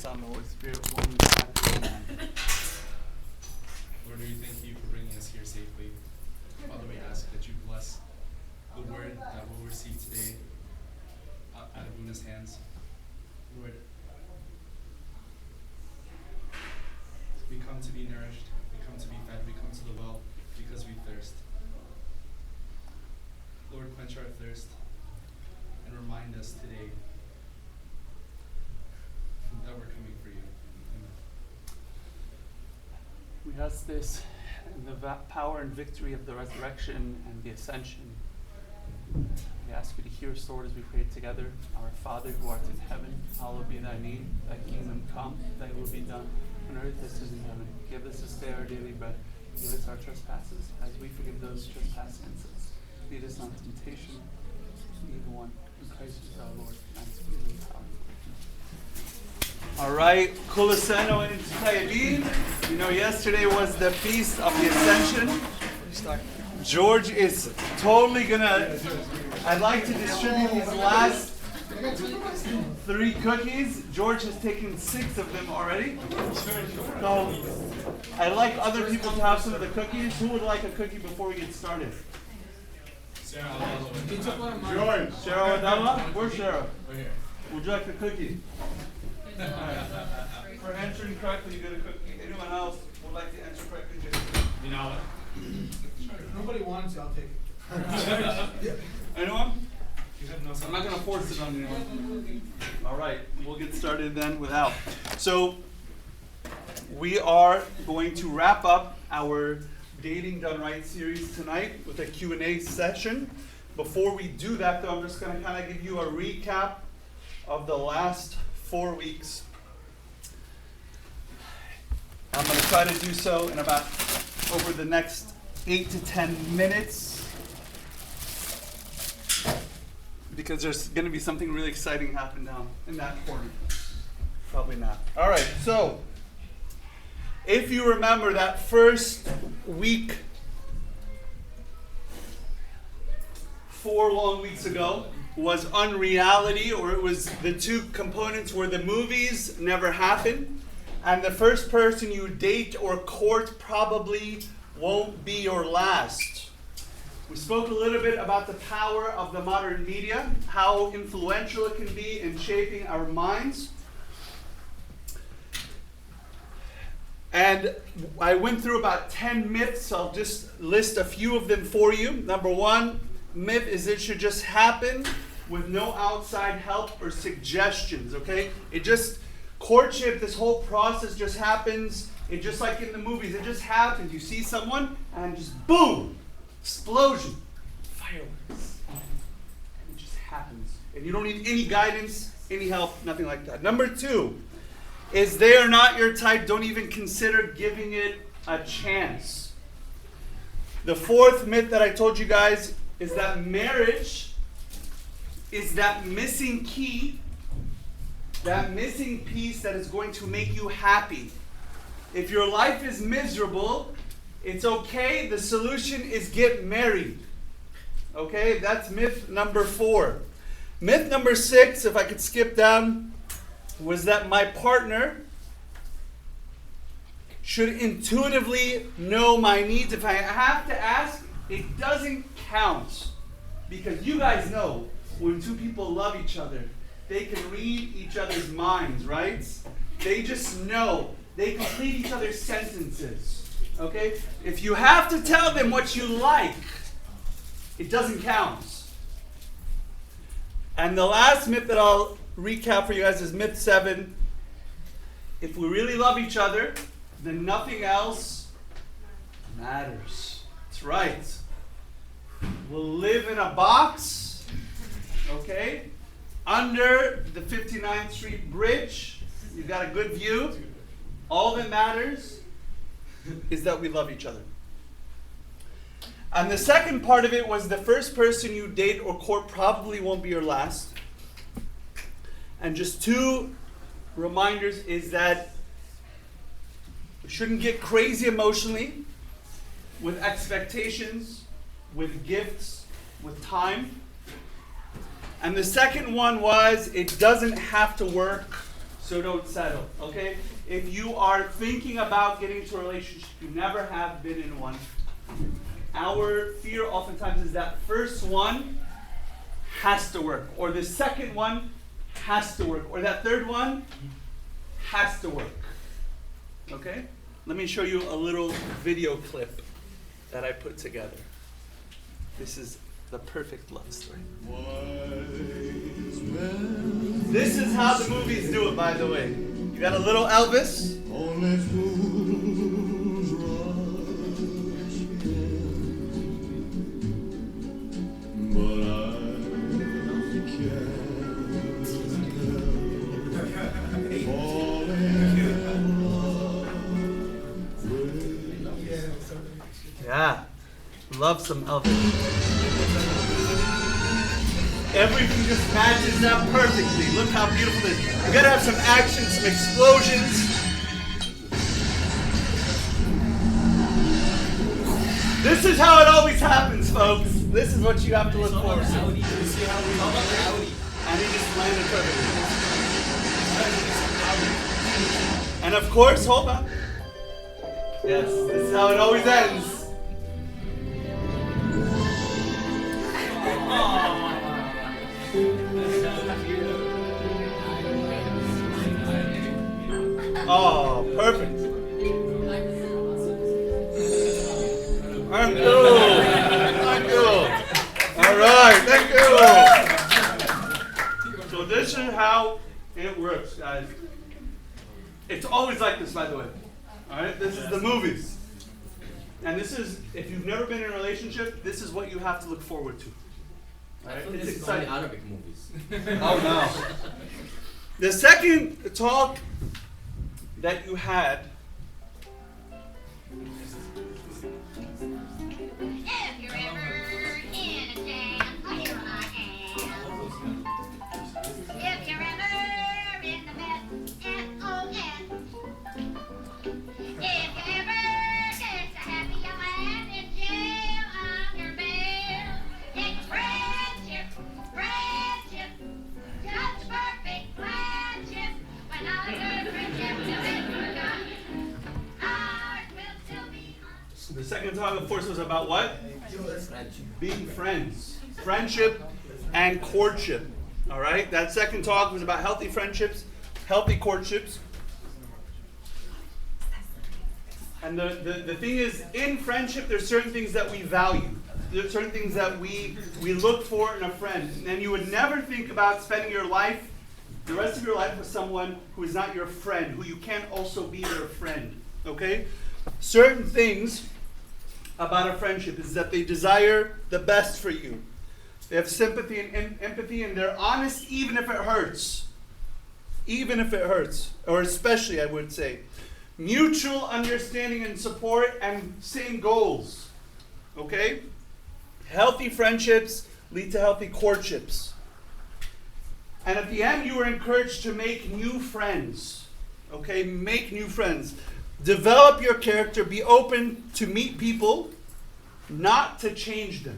Son, the Holy Spirit, one God. Amen. Lord, we thank you for bringing us here safely. Father, we ask that you bless the word that we'll receive today out of Una's hands. Lord, we come to be nourished, we come to be fed, we come to the well because we thirst. Lord, quench our thirst and remind us today that we're coming for you. Amen. We ask this in the power and victory of the resurrection and the ascension. We ask you to hear us, Lord, as we pray together. Our Father who art in heaven, hallowed be thy name. Thy kingdom come, thy will be done on earth as it is in heaven. Give us this day our daily bread. Give us our trespasses, as we forgive those who trespass against us. Lead us not into temptation, evil one. In Christ is our Lord. Thanks be to the power. All right, Kulaseno and Tayyibin. You know, yesterday was the Feast of the Ascension. George is totally gonna, I'd like to distribute these last 3 cookies. George has taken 6 of them already. So I'd like other people to have some of the cookies. Who would like a cookie before we get started? Sarah, George. Sarah Adama? Where's Sarah? Would you like a cookie? Right. For answering correctly, you get a cookie. Anyone else would like to answer correctly? you know what? If nobody wants it, I'll take it. Anyone? You have no I'm not going to force it on anyone. All right, we'll get started then without. So we are going to wrap up our Dating Done Right series tonight with a Q&A session. Before we do that, though, I'm just going to kind of give you a recap of the last 4 weeks. I'm going to try to do so in about over the next 8 to 10 minutes because there's going to be something really exciting happen down in that corner. Probably not. All right, so if you remember that first week, 4 long weeks ago, was unreality, or it was the 2 components where the movies never happen, and the first person you date or court probably won't be your last. We spoke a little bit about the power of the modern media, how influential it can be in shaping our minds. And I went through about 10 myths. I'll just list a few of them for you. Number 1 myth is it should just happen with no outside help or suggestions, okay? Courtship, this whole process just happens. It just like in the movies, it just happens. You see someone and just boom, explosion, fireworks. And it just happens. And you don't need any guidance, any help, nothing like that. Number 2 is they are not your type. Don't even consider giving it a chance. The 4th myth that I told you guys is that marriage is that missing key, that missing piece that is going to make you happy. If your life is miserable, it's okay. The solution is get married. Okay, that's myth number 4. Myth number 6, if I could skip down, was that my partner should intuitively know my needs. If I have to ask, it doesn't count. Because you guys know, when 2 people love each other, they can read each other's minds, right? They just know. They complete each other's sentences. Okay? If you have to tell them what you like, it doesn't count. And the last myth that I'll recap for you guys is myth 7. If we really love each other, then nothing else matters. That's right. We'll live in a box, okay, under the 59th Street Bridge. You've got a good view. All that matters is that we love each other. And the second part of it was the first person you date or court probably won't be your last. And just 2 reminders is that we shouldn't get crazy emotionally with expectations, with gifts, with time. And the second one was it doesn't have to work So don't settle, okay? If you are thinking about getting into a relationship, you never have been in one. Our fear oftentimes is that first one has to work, or the second one has to work, or that third one has to work. Okay? Let me show you a little video clip that I put together. This is the perfect love story. This is how the movies do it, by the way. You got a little Elvis. Only fools rush in, but I can't help falling in love with. Yeah. Love some Elvis. Everything just matches up perfectly. Look how beautiful it is. You gotta have some action, some explosions. This is how it always happens, folks. This is what you have to look forward to. And he just landed perfectly. And of course, hold on. Yes, this is how it always ends. Oh, perfect. Thank you. Thank you. All right, thank you. So this is how it works, guys. It's always like this, by the way. All right, this is the movies. And this is, if you've never been in a relationship, this is what you have to look forward to. All right? It's This is only exciting. Arabic movies. Oh no. The second talk that you had, If you're ever in a jam, here I am. If you're ever in the mess, S-O-S. If you ever get so happy you'll land in jail under bail, it's friendship, friendship, just perfect friendship. When all your friendships will be forgotten, ours will still be on. the second talk, of course, was about what? Being friends. Friendship and courtship. All right? That second talk was about healthy friendships, healthy courtships. And the thing is, in friendship, there's certain things that we value. There's certain things that we look for in a friend. And you would never think about spending your life, the rest of your life, with someone who is not your friend, who you can't also be their friend. Okay? Certain things about a friendship is that they desire the best for you. They have sympathy and empathy, and they're honest even if it hurts. Even if it hurts. Or especially, I would say. Mutual understanding and support and same goals. Okay? Healthy friendships lead to healthy courtships. And at the end, you are encouraged to make new friends. Okay? Make new friends. Develop your character. Be open to meet people, not to change them.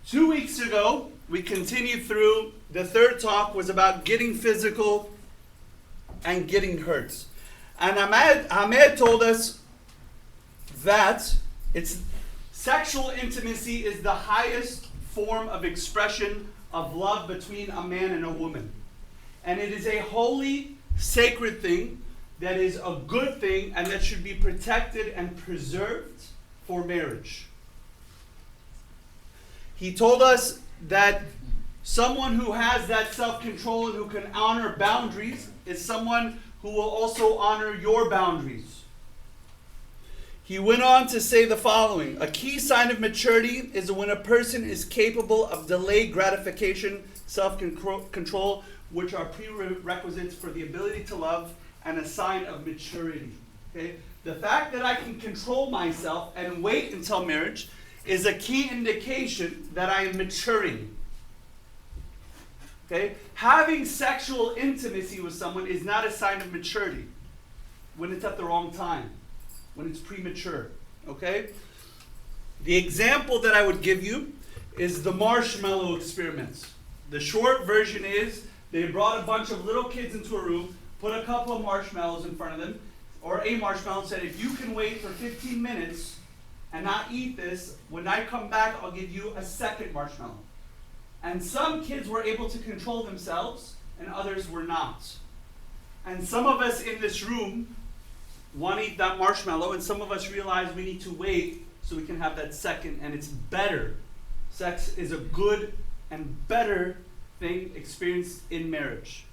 2 weeks ago, we continued through. The third talk was about getting physical and getting hurt. And Ahmed told us that sexual intimacy is the highest form of expression of love between a man and a woman. And it is a holy, sacred thing that is a good thing and that should be protected and preserved for marriage. He told us that someone who has that self-control and who can honor boundaries is someone who will also honor your boundaries. He went on to say the following: a key sign of maturity is when a person is capable of delayed gratification, self-control, which are prerequisites for the ability to love and a sign of maturity. Okay? The fact that I can control myself and wait until marriage is a key indication that I am maturing. Okay? Having sexual intimacy with someone is not a sign of maturity when it's at the wrong time, when it's premature. Okay? The example that I would give you is the marshmallow experiments. The short version is They brought a bunch of little kids into a room, put a couple of marshmallows in front of them, or a marshmallow, and said, if you can wait for 15 minutes and not eat this, when I come back, I'll give you a second marshmallow. And some kids were able to control themselves, and others were not. And some of us in this room want to eat that marshmallow, and some of us realize we need to wait so we can have that second, and it's better. Sex is a good and better thing experienced in marriage.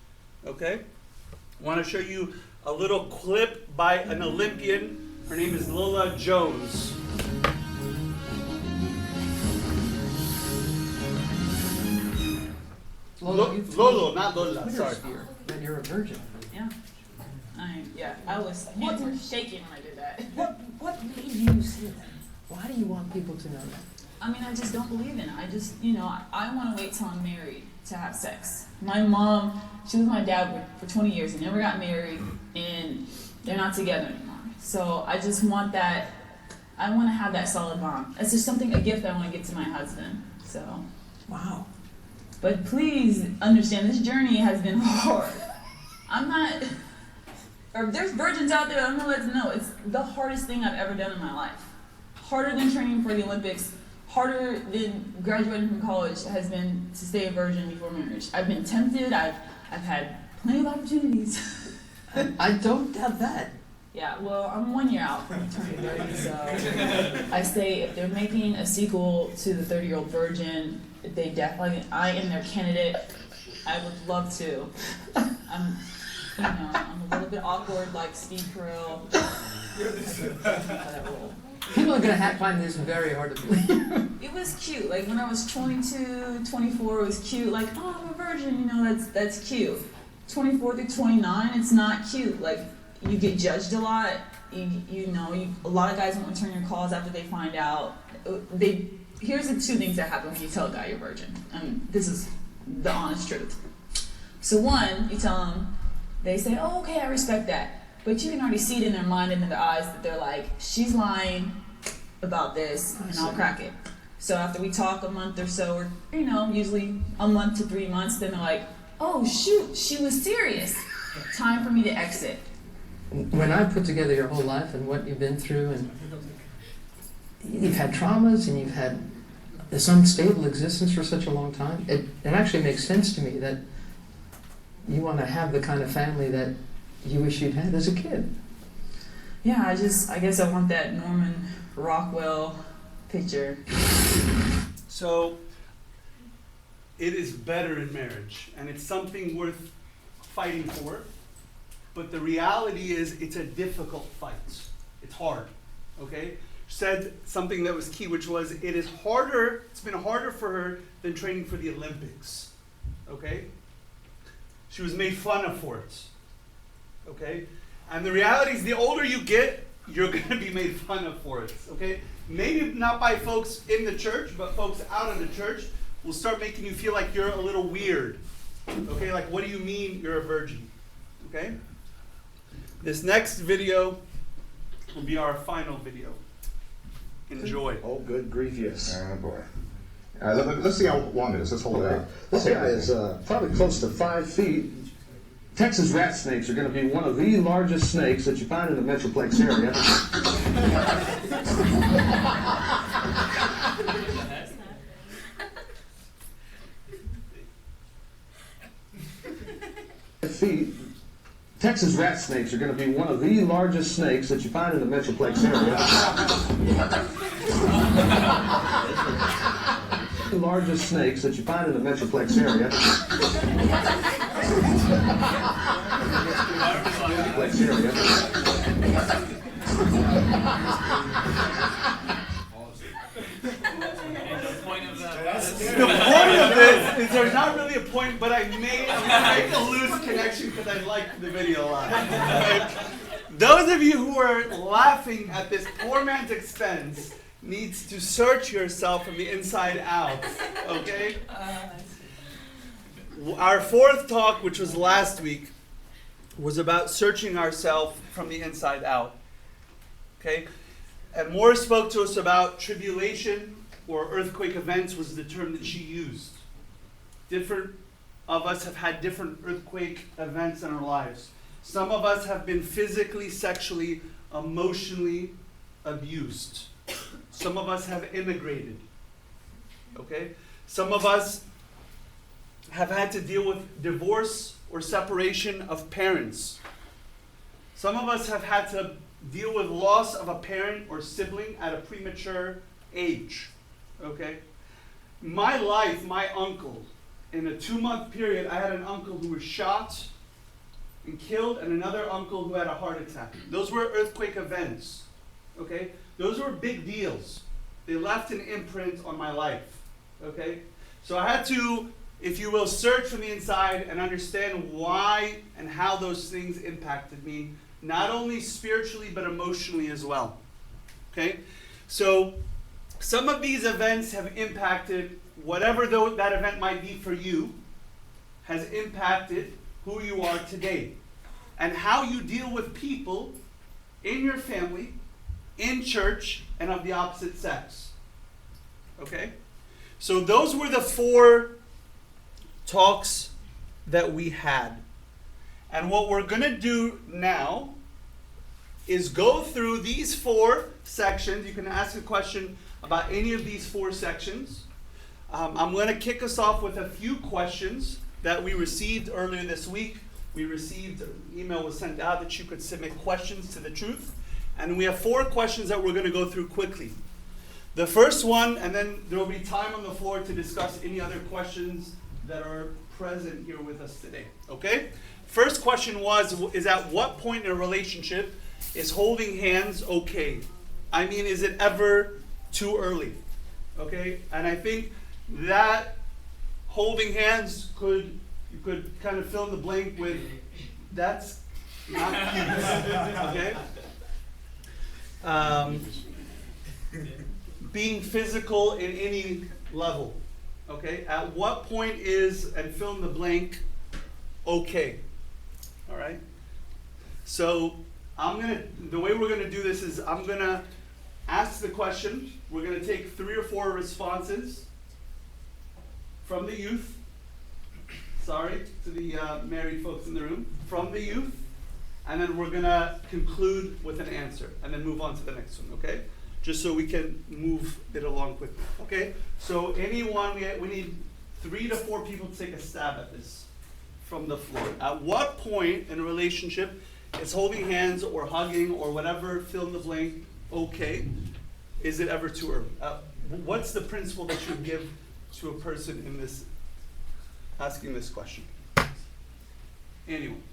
Okay? I want to show you a little clip by an Olympian. Her name is Lola Jones. Lolo, not Lola, sorry. That you're a virgin. Yeah. I was shaking when I did that. What made you say that? Why do you want people to know that? I mean, I just don't believe in it. I just, I want to wait till I'm married to have sex. My mom, she was with my dad for 20 years and never got married, and they're not together anymore. So I just want that, I want to have that solid bond. It's just a gift I want to give to my husband. So. Wow. But please understand, this journey has been hard. Or there's virgins out there, I'm gonna let them know, it's the hardest thing I've ever done in my life. Harder than training for the Olympics, harder than graduating from college has been to stay a virgin before marriage. I've been tempted, I've had plenty of opportunities. I don't doubt that. Yeah, well, I'm 1 year out from turning 30, so I say if they're making a sequel to the 30-Year-Old Virgin, I am their candidate. I would love to. I'm a little bit awkward like Steve Carell. That role. People are going to find this very hard to believe. It was cute. Like when I was 22, 24, it was cute. Like, oh, I'm a virgin, that's cute. 24 through 29, it's not cute. Like, you get judged a lot. A lot of guys won't return your calls after they find out. Here's the two things that happen when you tell a guy you're a virgin. And this is the honest truth. So one, you tell them, they say, oh, okay, I respect that. But you can already see it in their mind and in their eyes that they're like, she's lying about this, and I'll crack it. So after we talk a month or so, or usually a month to 3 months, then they're like, oh shoot, she was serious. Time for me to exit. When I put together your whole life and what you've been through, and you've had traumas and you've had this unstable existence for such a long time, it actually makes sense to me that you want to have the kind of family that you wish you'd had as a kid. Yeah, I guess I want that Norman Rockwell picture. So, it is better in marriage, and it's something worth fighting for, but the reality is it's a difficult fight. It's hard, okay? Said something that was key, which was it's been harder for her than training for the Olympics, okay? She was made fun of for it, okay? And the reality is the older you get, you're gonna be made fun of for it, okay? Maybe not by folks in the church, but folks out of the church will start making you feel like you're a little weird, okay? Like, what do you mean you're a virgin, okay? This next video will be our final video. Enjoy. Oh, good grief, yes. Oh boy. Let's see how long it is. Let's hold it out. This guy is probably close to 5 feet. Texas rat snakes are going to be one of the largest snakes that you find in the Metroplex area. 5 feet. Texas rat snakes are going to be one of the largest snakes that you find in the Metroplex area. The largest snakes that you find in the Metroplex area. Metroplex area. The point of this is there's not really a point, but I'm gonna make a loose connection because I like the video a lot. Okay? Those of you who are laughing at this poor man's expense needs to search yourself from the inside out. Okay? Our fourth talk, which was last week, was about searching ourselves from the inside out. Okay? And Moore spoke to us about tribulation or earthquake events was the term that she used. Different of us have had different earthquake events in our lives. Some of us have been physically, sexually, emotionally abused. Some of us have immigrated. Okay? Some of us have had to deal with divorce or separation of parents. Some of us have had to deal with loss of a parent or sibling at a premature age. Okay? My life, my uncle, in a 2-month period, I had an uncle who was shot and killed, and another uncle who had a heart attack. Those were earthquake events. Okay? Those were big deals. They left an imprint on my life. Okay? So I had to, if you will, search from the inside and understand why and how those things impacted me, not only spiritually but emotionally as well. Okay? So some of these events have impacted, whatever that event might be for you, has impacted who you are today and how you deal with people in your family, in church, and of the opposite sex. Okay? So those were the 4 talks that we had. And what we're going to do now is go through these 4 sections. You can ask a question about any of these 4 sections. I'm going to kick us off with a few questions that we received earlier this week. We received, an email was sent out that you could submit questions to the truth. And we have 4 questions that we're going to go through quickly. The first one, and then there will be time on the floor to discuss any other questions that are present here with us today. Okay? First question is at what point in a relationship is holding hands okay? I mean, is it ever too early? Okay? And I think that holding hands you could kind of fill in the blank with, that's not cute. Okay? Being physical in any level. Okay? At what point is, and fill in the blank, okay? All right? So the way we're gonna do this is I'm gonna ask the question. We're gonna take 3 or 4 responses from the youth. Sorry to the married folks in the room. From the youth. And then we're gonna conclude with an answer and then move on to the next one, okay? Just so we can move it along quickly, okay? So anyone, we need 3 to 4 people to take a stab at this from the floor. At what point in a relationship is holding hands or hugging or whatever, fill in the blank, okay? Is it ever too early? What's the principle that you give to a person in this, asking this question? Anyone?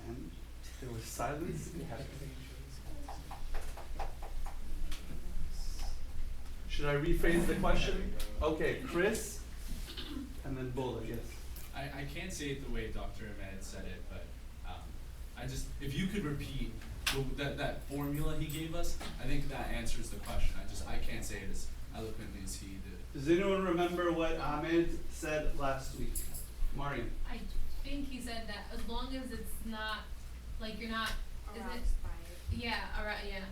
And there was silence. Should I rephrase the question? Okay, Chris, and then Bola, yes. I can't say it the way Dr. Ahmed said it, but if you could repeat that formula he gave us, I think that answers the question. I can't say it as eloquently as he did. Does anyone remember what Ahmed said last week? Mariam. I think he said that as long as it's not, like you're not, Aroused by it. yeah, alright, yeah.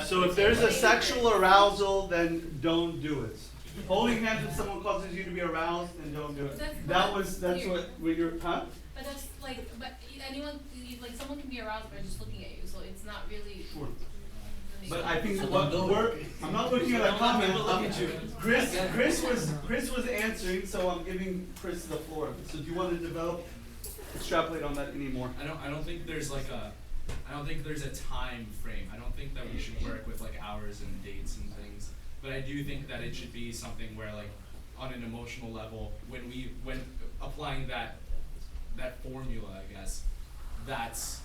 So if there's a sexual arousal, then don't do it. Holding hands with someone causes you to be aroused, then don't do it. That's what you're, huh? But that's like, but anyone, like someone can be aroused by just looking at you, so it's not really. Sure. But I think I'm not looking at a comment. Chris was answering, so I'm giving Chris the floor. So do you want to extrapolate on that anymore? I don't think there's a time frame. I don't think that we should work with like hours and dates and things. But I do think that it should be something where like on an emotional level, when applying that formula, I guess, that's,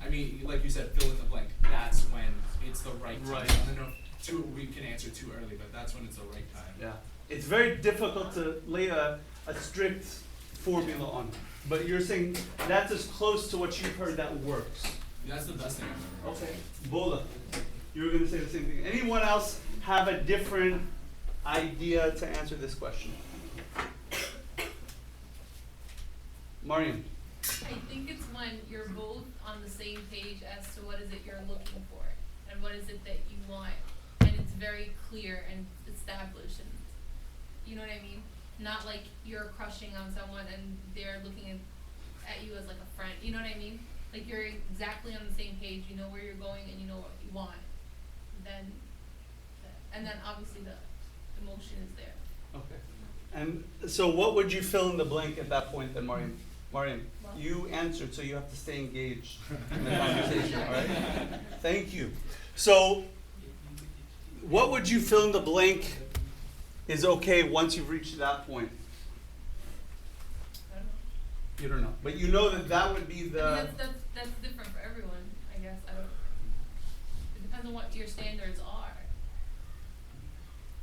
I mean, like you said, fill in the blank. That's when it's the right time. Right. I don't know we can answer too early, but that's when it's the right time. Yeah. It's very difficult to lay a strict formula on it. But you're saying that's as close to what you've heard that works. Yeah, that's the best thing I've ever heard. Okay. Bola, you were going to say the same thing. Anyone else have a different idea to answer this question? Mariam. I think it's when you're both on the same page as to what is it you're looking for and what is it that you want, and it's very clear and established, and You know what I mean? Not like you're crushing on someone and they're looking at you as like a friend. You know what I mean? Like you're exactly on the same page. You know where you're going and you know what you want. And then obviously the emotion is there. Okay. And so what would you fill in the blank at that point then, Mariam? Mariam, you answered, so you have to stay engaged in the conversation, all right? Thank you. So what would you fill in the blank is okay once you've reached that point? I don't know. You don't know. But you know that that would be I mean, the... that's different for everyone, I guess. I don't. It depends on what your standards are.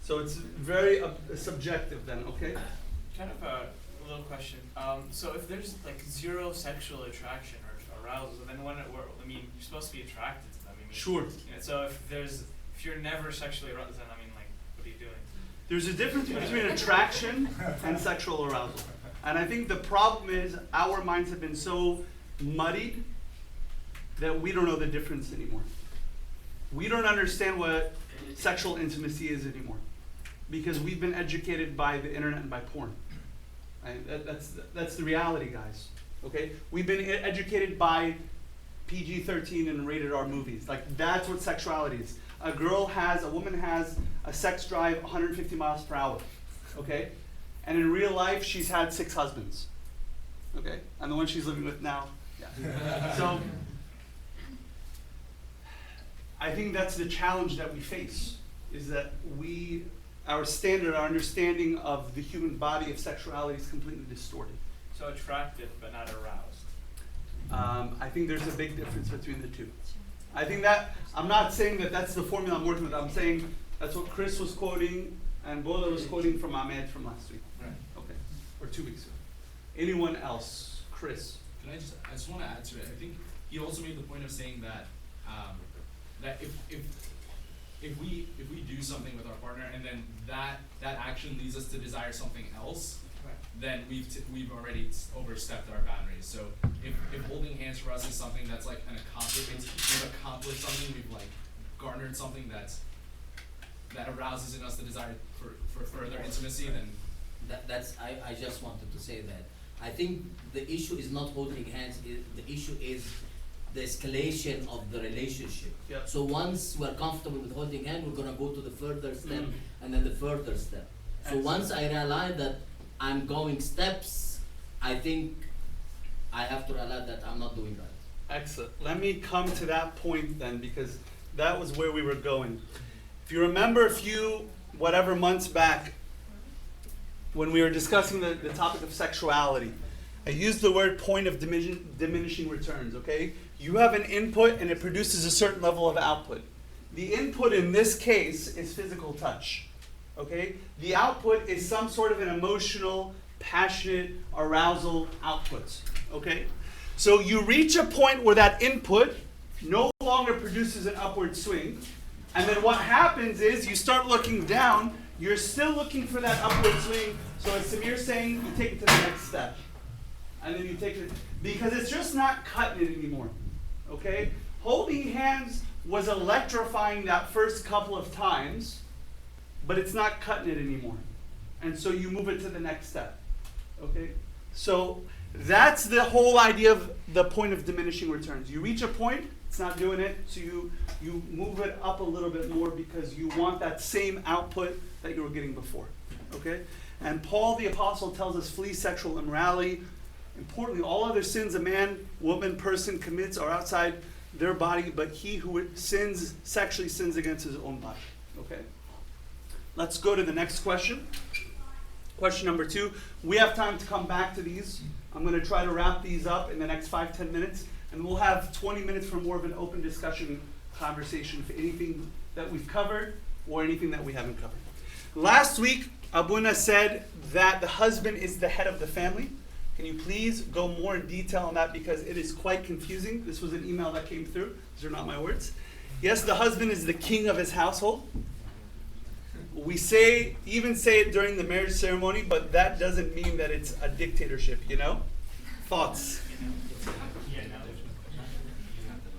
So it's very subjective then, okay? Kind of a little question. So if there's like zero sexual attraction or arousal, then I mean, you're supposed to be attracted to them. I mean, Sure. Yeah, so if you're never sexually aroused, then I mean, like, what are you doing? There's a difference between attraction and sexual arousal. And I think the problem is our minds have been so muddied that we don't know the difference anymore. We don't understand what sexual intimacy is anymore because we've been educated by the internet and by porn. That's the reality, guys. Okay? We've been educated by PG-13 and rated R movies. Like, that's what sexuality is. A woman has a sex drive 150 miles per hour. Okay? And in real life, she's had 6 husbands. Okay? And the one she's living with now, yeah. So, I think that's the challenge that we face, is that our understanding of the human body of sexuality is completely distorted. So attracted but not aroused. I think there's a big difference between the two. I think I'm not saying that that's the formula I'm working with. I'm saying that's what Chris was quoting and Bola was quoting from Ahmed from last week. Right. Okay. Or 2 weeks ago. Anyone else? Chris? I just want to add to it. I think he also made the point of saying that that if we do something with our partner and then that action leads us to desire something else, then we've already overstepped our boundaries. So if holding hands for us is something that's like an accomplishment, we've accomplished something, we've like garnered something that arouses in us the desire for further intimacy, then I just wanted to say that I think the issue is not holding hands. The issue is the escalation of the relationship. Yep. So once we're comfortable with holding hand, we're gonna go to the further step and then the further step. So Excellent. once I realize that I'm going steps, I think I have to realize that I'm not doing right. Excellent. Let me come to that point then, because that was where we were going. If you remember a few months back, when we were discussing the topic of sexuality, I used the word point of diminishing returns, okay? You have an input and it produces a certain level of output. The input in this case is physical touch, okay? The output is some sort of an emotional, passionate arousal output, okay? So you reach a point where that input no longer produces an upward swing, and then what happens is you start looking down, you're still looking for that upward swing, so as Samir's saying, you take it to the next step. And then you take it, because it's just not cutting it anymore, okay? Holding hands was electrifying that first couple of times, but it's not cutting it anymore. And so you move it to the next step, okay? So that's the whole idea of the point of diminishing returns. You reach a point, it's not doing it, so you move it up a little bit more because you want that same output that you were getting before, okay? And Paul the Apostle tells us, flee sexual immorality. Importantly, all other sins a man, woman, person commits are outside their body, but he who sexually sins against his own body. Okay? Let's go to the next question. Question number 2. We have time to come back to these. I'm going to try to wrap these up in the next 5-10 minutes, and we'll have 20 minutes for more of an open discussion conversation for anything that we've covered or anything that we haven't covered. Last week, Abuna said that the husband is the head of the family. Can you please go more in detail on that, because it is quite confusing. This was an email that came through. These are not my words. Yes, the husband is the king of his household. We even say it during the marriage ceremony, but that doesn't mean that it's a dictatorship, you know? Thoughts? Yeah, no.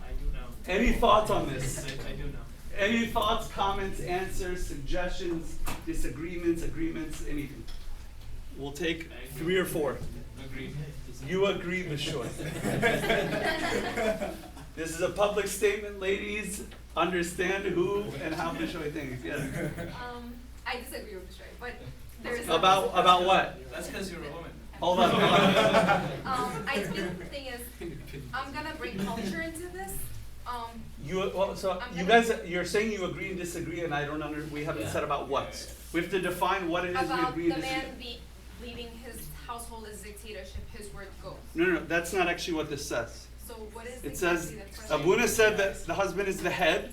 I do know. Any thoughts on this? I do know. Any thoughts, comments, answers, suggestions, disagreements, agreements, anything? We'll take 3 or 4. Agreed. You agree, Bishoy. This is a public statement, ladies. Understand who and how Bishoy thinks. Yes. I disagree with Bishoy, but there's About what? That's because you're a woman. Hold on. I think the thing is, I'm gonna bring culture into this. You're saying you agree and disagree, and I don't we haven't said about what. We have to define what it is we About agree the and disagree. man leading his household as dictatorship, his word goes. No, that's not actually what this says. So what is It says, exactly the question? Abuna said that the husband is the head.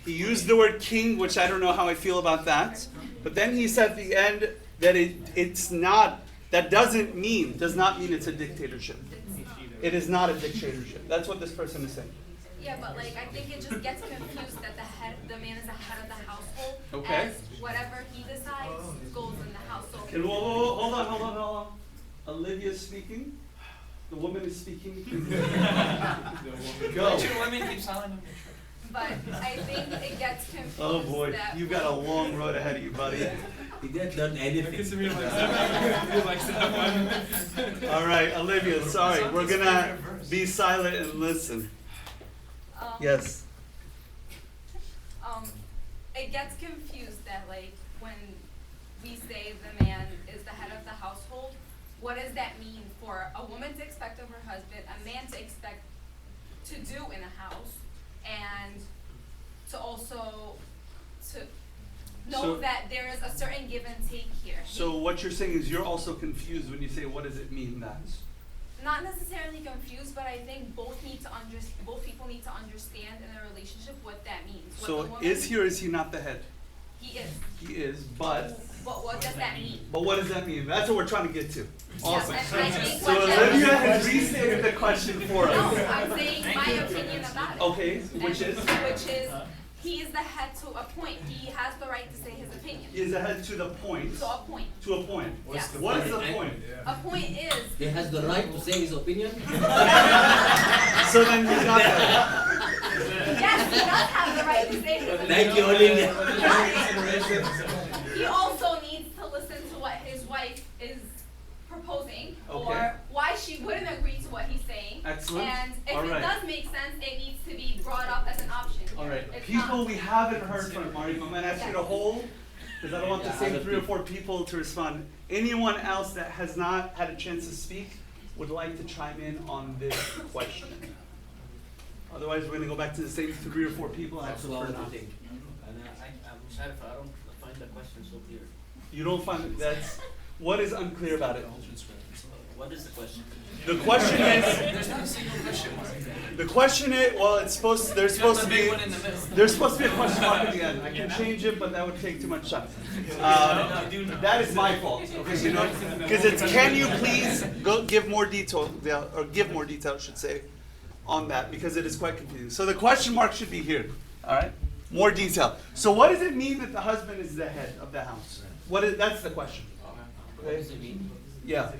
He used the word king, which I don't know how I feel about that. But then he said at the end that it's not, that does not mean it's a dictatorship. It is not a dictatorship. That's what this person is saying. Yeah, but like I think it just gets confused that the man is the head of the household. Okay. As whatever he decides goes in the house. So Hold on. Olivia's speaking. The woman is speaking. Go. Let your women keep silent on the trip. but I think it gets confused. Oh boy, that you got a long road ahead of you, buddy. He didn't learn anything. All right, Olivia, sorry. We're gonna be silent and listen. Yes. It gets confused that like when we say the man is the head of the household, what does that mean for a woman to expect of her husband, a man to expect to do in a house, and to also to know So- that there is a certain give and take here. So what you're saying is you're also confused when you say, what does it mean that? Not necessarily confused, but I think both people need to understand in a relationship what that means. What the So woman- is he or is he not the head? He is. He is, but What does that mean? what does that mean? That's what we're trying to get to. Awesome. Yes, and I think So what that- Olivia has restated the question for No, us. I'm saying my opinion about it. Okay, which is? Which is, he is the head to a point. He has the right to say his opinion. He is ahead to the point. To a point. To a point. Yes. What is the point? A point is, He has the right to say his opinion. So then he's not there. yes, he does have the right to say his opinion. Thank you, Olivia. He also needs to listen to what his wife is proposing, Okay. or why she wouldn't agree to what he's saying. Excellent. And if All it right. does make sense, it needs to be brought up as an option. All right, It's people not. we haven't heard from, Marty, I'm gonna ask you to hold, because I don't want the same 3 or 4 people to respond. Anyone else that has not had a chance to speak would like to chime in on this question? Otherwise, we're gonna go back to the same 3 or 4 people. I That's what prefer I not. think. And I'm sorry if I don't find the question so clear. You don't find that's, what is unclear about it? What is the question? The question is, There's not a single question mark. the question is, well, it's supposed, there's You have supposed to the big be, one in the middle. there's supposed to be a question mark at the end. I can change it, but that would take too much time. That is my fault, okay, you know, because it's, can you please go give more detail, or give more detail, I should say, on that, because it is quite confusing. So the question mark should be here, all right? More detail. So what does it mean that the husband is the head of the house? What is, that's the question. What does it mean? Yeah,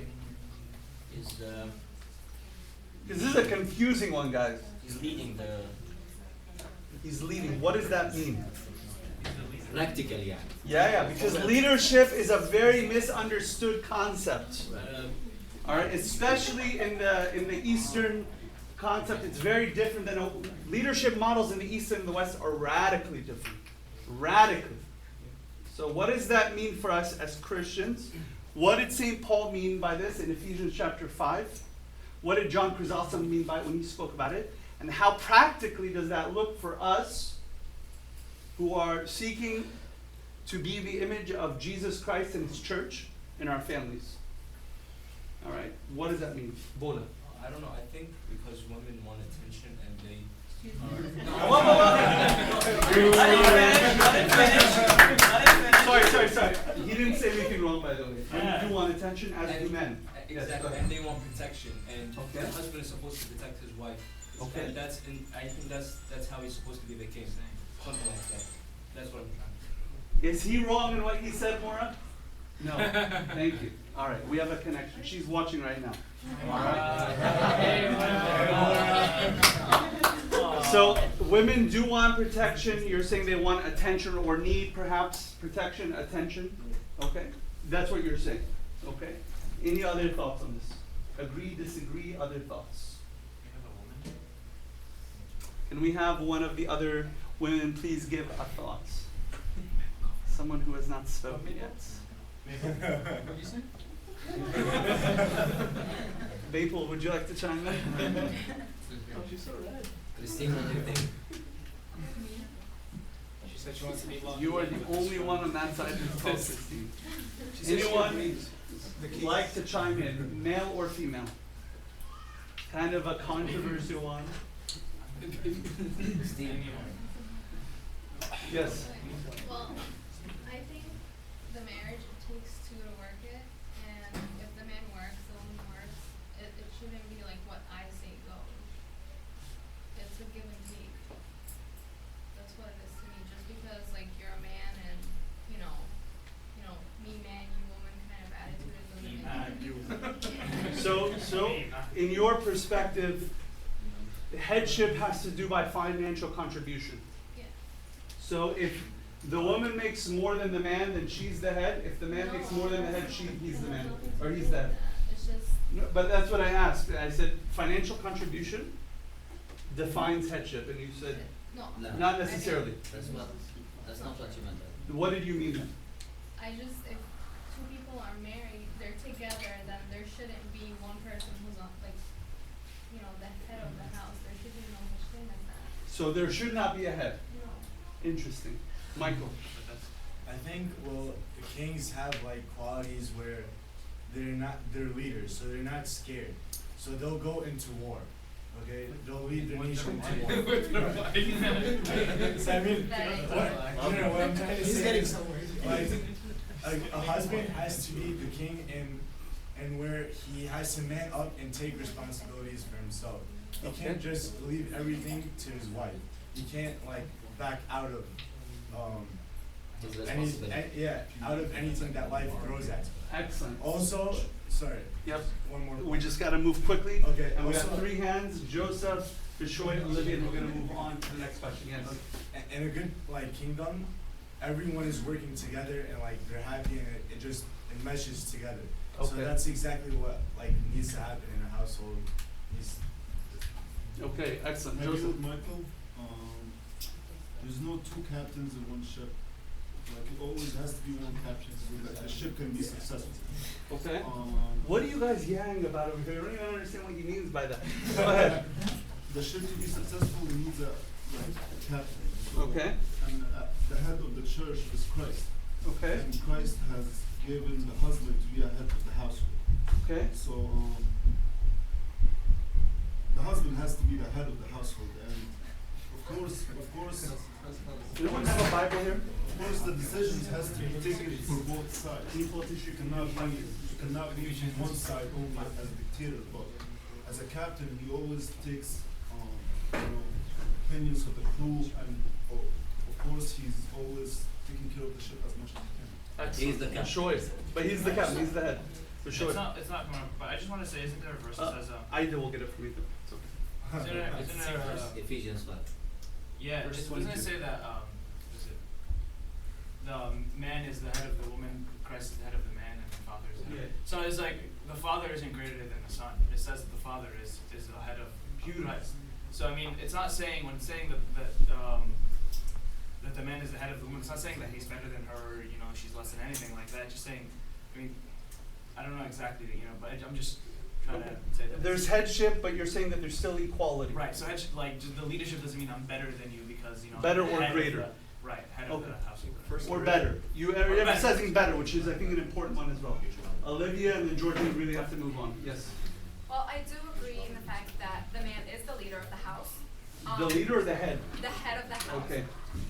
Is because this is a confusing one, guys. he's leading the He's leading, what does that mean? Practically, yeah. Yeah, because leadership is a very misunderstood concept. All right, especially in the Eastern concept, it's very different than leadership models in the East and the West are radically different. Radically. So what does that mean for us as Christians? What did St. Paul mean by this in Ephesians chapter 5? What did John Chrysostom mean by it when he spoke about it? And how practically does that look for us who are seeking to be the image of Jesus Christ and his church in our families? All right, what does that mean? Bola. I don't know. I think because women want attention and they Sorry. He didn't say anything wrong, by the way. Women do want attention, as do men. exactly, and they want protection, and Okay. the husband is supposed to protect his wife. Okay. And I think that's how he's supposed to be the king. Something like that. That's what I'm trying to. Is he wrong in what he said, Maura? No. Thank you. All right, we have a connection. She's watching right now. All right. So women do want protection. You're saying they want attention or need perhaps protection, attention. Okay, that's what you're saying. Okay. Any other thoughts on this? Agree, disagree, other thoughts? Can we have one of the other women please give a thoughts? Someone who has not spoken yet. What did you say? Maple, would you like to chime in? Oh, she's so red. Christine, what do you think? She said she wants to be long. You are the only one on that side who's called Christine. She said she Anyone agrees. The key. like to chime in, male or female? Kind of a controversial one. Christine? Yes. Well, I think the marriage, it takes two to work it, and if the man works, the woman works, it shouldn't be like what I say goes. It's a give and take. That's what it is to me, just because like you're a man and, you know, me man, you woman kind of attitude is doesn't So in your perspective, headship has to do by financial contribution. Yeah. So if the woman makes more than the man, then she's the head. If the man makes more than the head, he's the man, or he's the head. It's just, No, but that's what I asked. I said financial contribution defines headship, and you said no. No. not necessarily. That's not what you meant. What did you mean then? I just, if two people are married, they're together, then there shouldn't be one person who's not like, the head of the house. There should be no such thing as that. So there should not be a head. No. Interesting. Michael. I think, well, the kings have like qualities where they're leaders, so they're not scared. So they'll go into war. Okay, they'll lead their nation to war. So I mean, what I'm trying to say is, like, a husband has to be the king and where he has to man up and take responsibilities for himself. He can't just leave everything to his wife. He can't like back out of out of anything that life throws at him. Excellent. Also, sorry. Yep. One more. We just got to move quickly. Okay. And we got also, 3 hands: Joseph, Bishoy, Olivia, and we're gonna move on to the next question. Yes. in a good like kingdom, everyone is working together and like they're happy and it meshes together. So Okay. that's exactly what like needs to happen in a household. Okay, excellent. Have you Joseph. with Michael? There's no 2 captains in one ship. Like it always has to be one captain so that the ship can be successful. Okay. What are you guys yang about over here? I don't even understand what he means by that. Go ahead. The ship to be successful needs a captain. So, Okay. And the head of the church is Christ. Okay. And Christ has given the husband to be a head of the household. Okay. So the husband has to be the head of the household, and of course, Anyone have a Bible here? of course, the decisions has to be taken for both sides. You cannot be one side only as a dictator, but as a captain, he always takes opinions of the crew, and of course, he's always taking care of the ship as much as he can. He's the captain. Sure. But he's the captain. He's the head. For sure. It's not coming up, but I just want to say, isn't there a verse that says, Aida will get it for me too. It's okay. isn't there, Ephesians 5. yeah, Verse doesn't 22. it say that, the man is the head of the woman, Christ is the head of the man, and the father is the head. Yeah. So it's like, the father isn't greater than the son. It says that the father is the head of Christ. So I mean, it's not saying, when it's saying that the man is the head of the woman, it's not saying that he's better than her, she's less than anything like that. It's just saying, I mean, I don't know exactly, but I'm just trying to say that. There's headship, but you're saying that there's still equality. Right, so that's just the leadership doesn't mean I'm better than you because, Better I'm or head of greater. head of Okay. the household. Or better. You're emphasizing better, which is, I think, an important one as well. Olivia and then Georgie really have to move on. Yes. Well, I do agree in the fact that the man is the leader of the house. The leader or the head? The head of the house. Okay.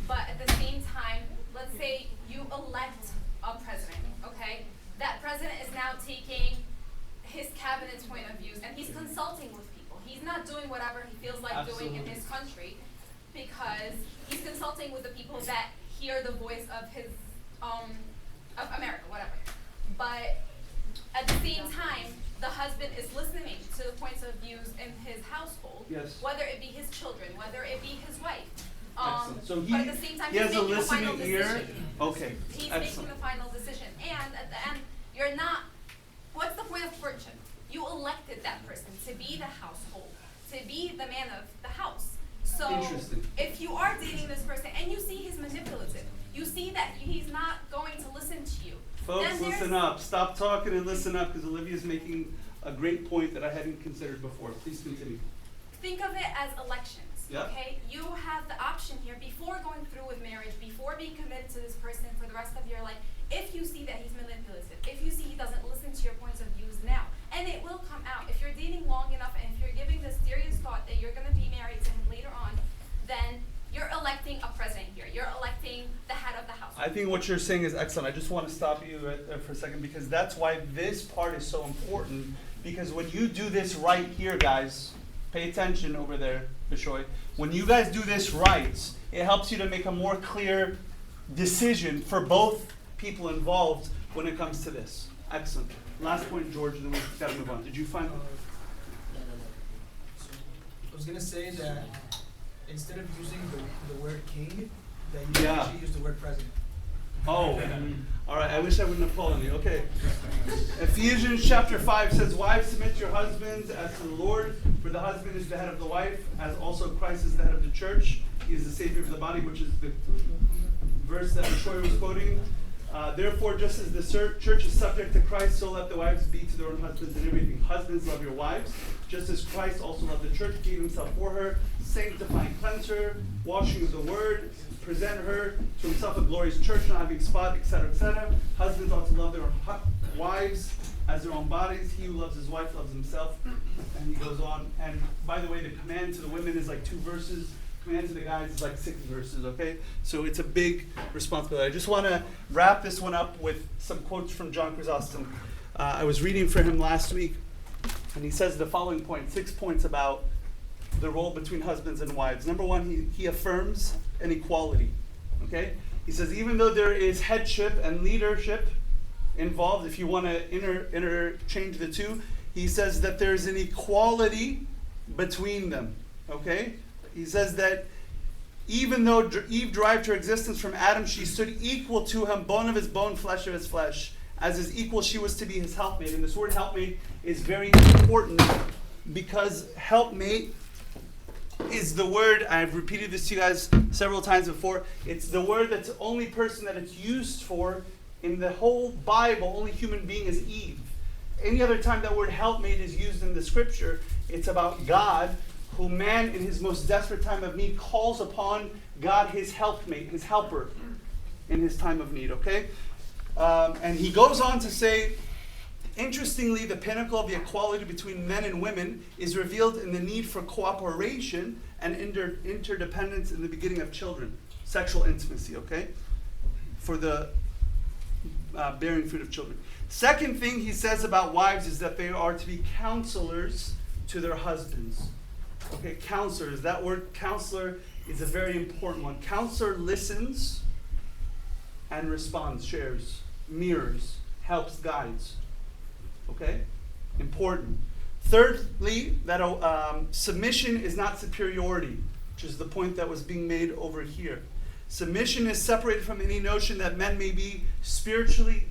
But at the same time, let's say you elect a president, okay? That president is now taking his cabinet's point of views and he's consulting with people. He's not doing whatever he feels like doing in his country because he's consulting with the people that hear the voice of his, of America, whatever. But at the same time, the husband is listening to the points of views in his household, Yes. whether it be his children, whether it be his wife. Excellent. So But at the same time, he he's has a making the final listening ear. decision. Okay. He's Excellent. making the final decision. And at the end, you're not, what's the point of courtship? You elected that person to be the household, to be the man of the house. So Interesting. if you are dating this person and you see he's manipulative, you see that he's not going to listen to you. Folks, then there's- listen up. Stop talking and listen up, because Olivia's making a great point that I hadn't considered before. Please continue. Think of it as elections, Yeah. okay? You have the option here before going through with marriage, before being committed to this person for the rest of your life. If you see that he's manipulative, if you see he doesn't listen to your points of views now, and it will come out. If you're dating long enough and if you're giving this serious thought that you're going to be married to him later on, then you're electing a president here. You're electing the head of the house. I think what you're saying is excellent. I just want to stop you right there for a second, because that's why this part is so important. Because when you do this right here, guys, pay attention over there, Bishoy. When you guys do this right, it helps you to make a more clear decision for both people involved when it comes to this. Excellent. Last point, George, and then we've got to move on. Did you find? I was gonna say that instead of using the word king, that you Yeah. actually use the word president. Oh, all right. I wish I wouldn't have called you. Okay. Ephesians chapter 5 says, "Wives, submit to your husbands as to the Lord, for the husband is the head of the wife, as also Christ is the head of the church. He is the Savior of the body," which is the verse that Troy was quoting. Therefore, just as the church is subject to Christ, so let the wives be to their own husbands in everything. Husbands, love your wives, just as Christ also loved the church, gave himself for her, sanctifying, cleanse her, washing of the word, present her to himself a glorious church, not having spot, etc., etc. Husbands ought to love their wives as their own bodies. He who loves his wife loves himself. And he goes on. And by the way, the command to the women is like 2 verses. Command to the guys is like 6 verses, okay? So it's a big responsibility. I just want to wrap this one up with some quotes from John Chrysostom. I was reading for him last week, and he says the following point, 6 points about the role between husbands and wives. Number 1, he affirms an equality, okay? He says even though there is headship and leadership involved, if you want to interchange the two, he says that there's an equality between them, okay? He says that even though Eve derived her existence from Adam, she stood equal to him, bone of his bone, flesh of his flesh. As his equal, she was to be his helpmate. And this word helpmate is very important, because helpmate is the word, I've repeated this to you guys several times before, it's the word that's the only person that it's used for in the whole Bible, only human being is Eve. Any other time that word helpmate is used in the scripture, it's about God, who man in his most desperate time of need calls upon God, his helpmate, his helper in his time of need, okay? And he goes on to say, interestingly, the pinnacle of the equality between men and women is revealed in the need for cooperation and interdependence in the beginning of children. Sexual intimacy, okay? For the bearing fruit of children. Second thing he says about wives is that they are to be counselors to their husbands. Okay, counselors. That word counselor is a very important one. Counselor listens and responds, shares, mirrors, helps, guides. Okay? Important. Thirdly, that submission is not superiority, which is the point that was being made over here. Submission is separated from any notion that men may be spiritually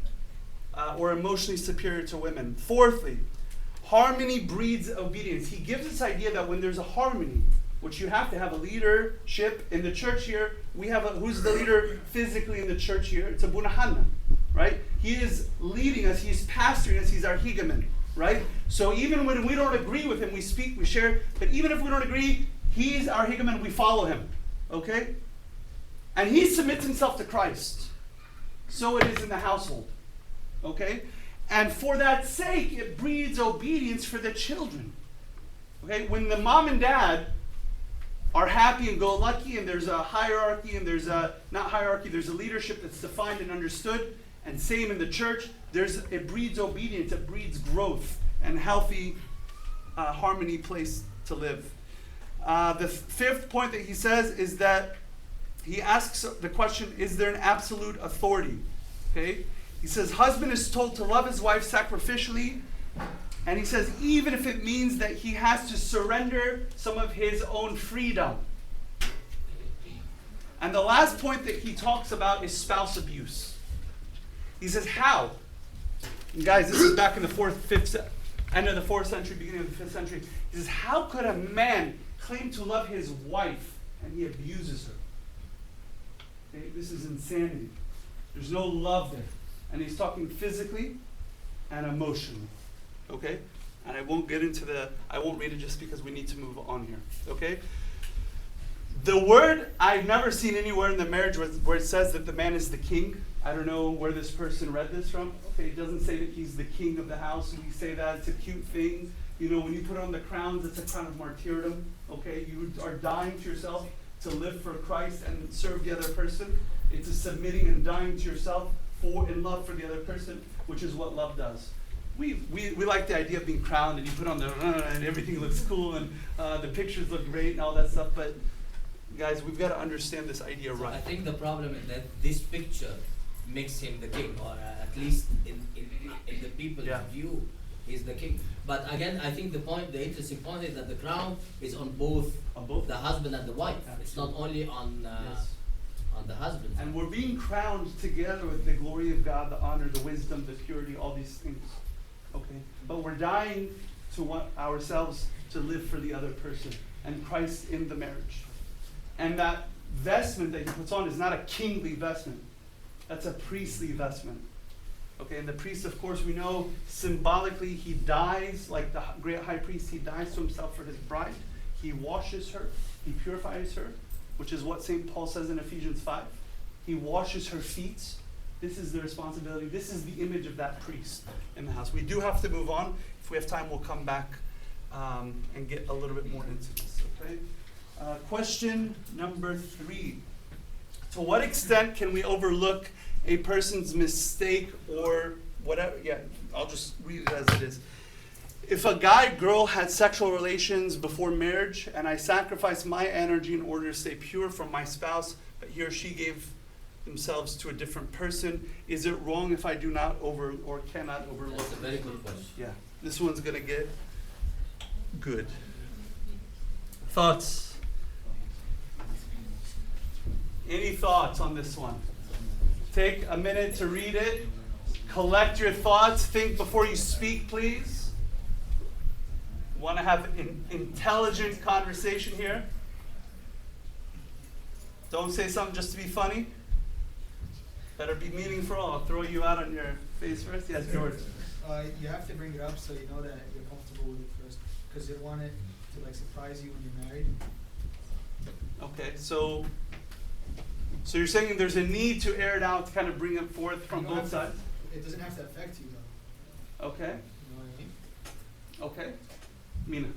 or emotionally superior to women. Fourthly, harmony breeds obedience. He gives this idea that when there's a harmony, which you have to have a leadership in the church here, we have who's the leader physically in the church here? It's Abu Nahanna, right? He is leading us, he's pastoring us, he's our higaman, right? So even when we don't agree with him, we speak, we share, but even if we don't agree, he's our higaman, we follow him, okay? And he submits himself to Christ. So it is in the household, okay? And for that sake, it breeds obedience for the children. Okay, when the mom and dad are happy and go lucky, and there's a hierarchy, and there's a, not hierarchy, there's a leadership that's defined and understood, and same in the church, it breeds obedience, it breeds growth, and healthy harmony place to live. The fifth point that he says is that he asks the question, is there an absolute authority? Okay. He says, husband is told to love his wife sacrificially And he says, even if it means that he has to surrender some of his own freedom. And the last point that he talks about is spouse abuse. He says, how? And guys, this is back in the end of the 4th century, beginning of the 5th century. He says, how could a man claim to love his wife and he abuses her? Okay, this is insanity. There's no love there. And he's talking physically and emotionally. Okay? And I won't read it just because we need to move on here. Okay? The word, I've never seen anywhere in the marriage where it says that the man is the king. I don't know where this person read this from. Okay, it doesn't say that he's the king of the house. We say that it's a cute thing. You know, when you put on the crowns, it's a crown of martyrdom. Okay, you are dying to yourself to live for Christ and serve the other person. It's a submitting and dying to yourself in love for the other person, which is what love does. We like the idea of being crowned and you put on the and everything looks cool and the pictures look great and all that stuff, but guys, we've got to understand this idea right. I think the problem is that this picture makes him the king, or at least in the people's view, he's the king. But again, I think the interesting point is that the crown is on both the husband and the wife. Absolutely. It's not only on the husband. And we're being crowned together with the glory of God, the honor, the wisdom, the purity, all these things. Okay, but we're dying to want ourselves to live for the other person and Christ in the marriage. And that vestment that he puts on is not a kingly vestment. That's a priestly vestment. Okay, and the priest, of course, we know symbolically he dies, like the great high priest, he dies to himself for his bride. He washes her, he purifies her, which is what St. Paul says in Ephesians 5. He washes her feet. This is the responsibility. This is the image of that priest in the house. We do have to move on. If we have time, we'll come back and get a little bit more into this, okay? Question number 3. To what extent can we overlook a person's mistake or whatever? Yeah, I'll just read it as it is. If a girl had sexual relations before marriage and I sacrifice my energy in order to stay pure from my spouse, but he or she gave themselves to a different person, is it wrong if I do not or cannot overlook? That's a very good question. Yeah, this one's going to get good. Thoughts? Any thoughts on this one? Take a minute to read it. Collect your thoughts. Think before you speak, please. Want to have an intelligent conversation here. Don't say something just to be funny. Better be meaningful. I'll throw you out on your face first. Yes, George. You have to bring it up so you know that you're comfortable with it first, because you want it to like surprise you when you're married. Okay, so you're saying there's a need to air it out to kind of bring it forth from both sides? It doesn't have to affect you though. Okay. You know what I mean? Okay. Mina.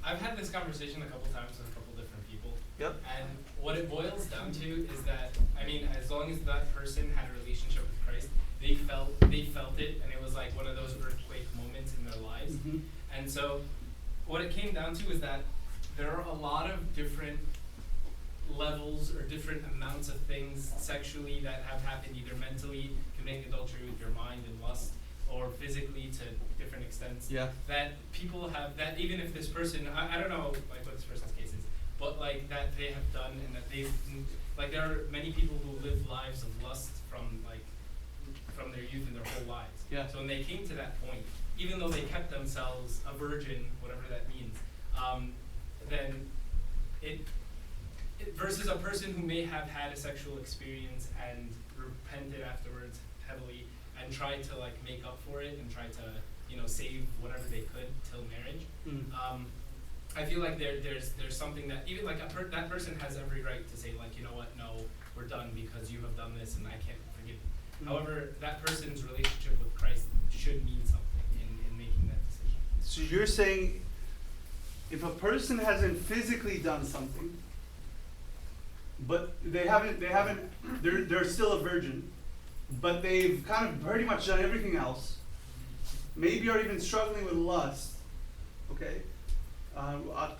I've had this conversation a couple times with a couple different people. Yep. And what it boils down to is that, I mean, as long as that person had a relationship with Christ, they felt it, and it was like one of those earthquake moments in their lives. Mm-hmm. And so what it came down to is that there are a lot of different levels or different amounts of things sexually that have happened, either mentally, committing adultery with your mind and lust, or physically to different extents. Yeah. That people have, that even if this person, I don't know like what this person's case is, but like that they have done, and that they've, like there are many people who live lives of lust from their youth and their whole lives. Yeah. So when they came to that point, even though they kept themselves a virgin, whatever that means, then it versus a person who may have had a sexual experience and repented afterwards heavily and tried to like make up for it and tried to, you know, save whatever they could till marriage. I feel like there's something that even like that person has every right to say like, you know what, no, we're done because you have done this and I can't forgive you. However, that person's relationship with Christ should mean something in making that decision. So you're saying if a person hasn't physically done something, but they're still a virgin, but they've kind of pretty much done everything else, maybe are even struggling with lust, okay?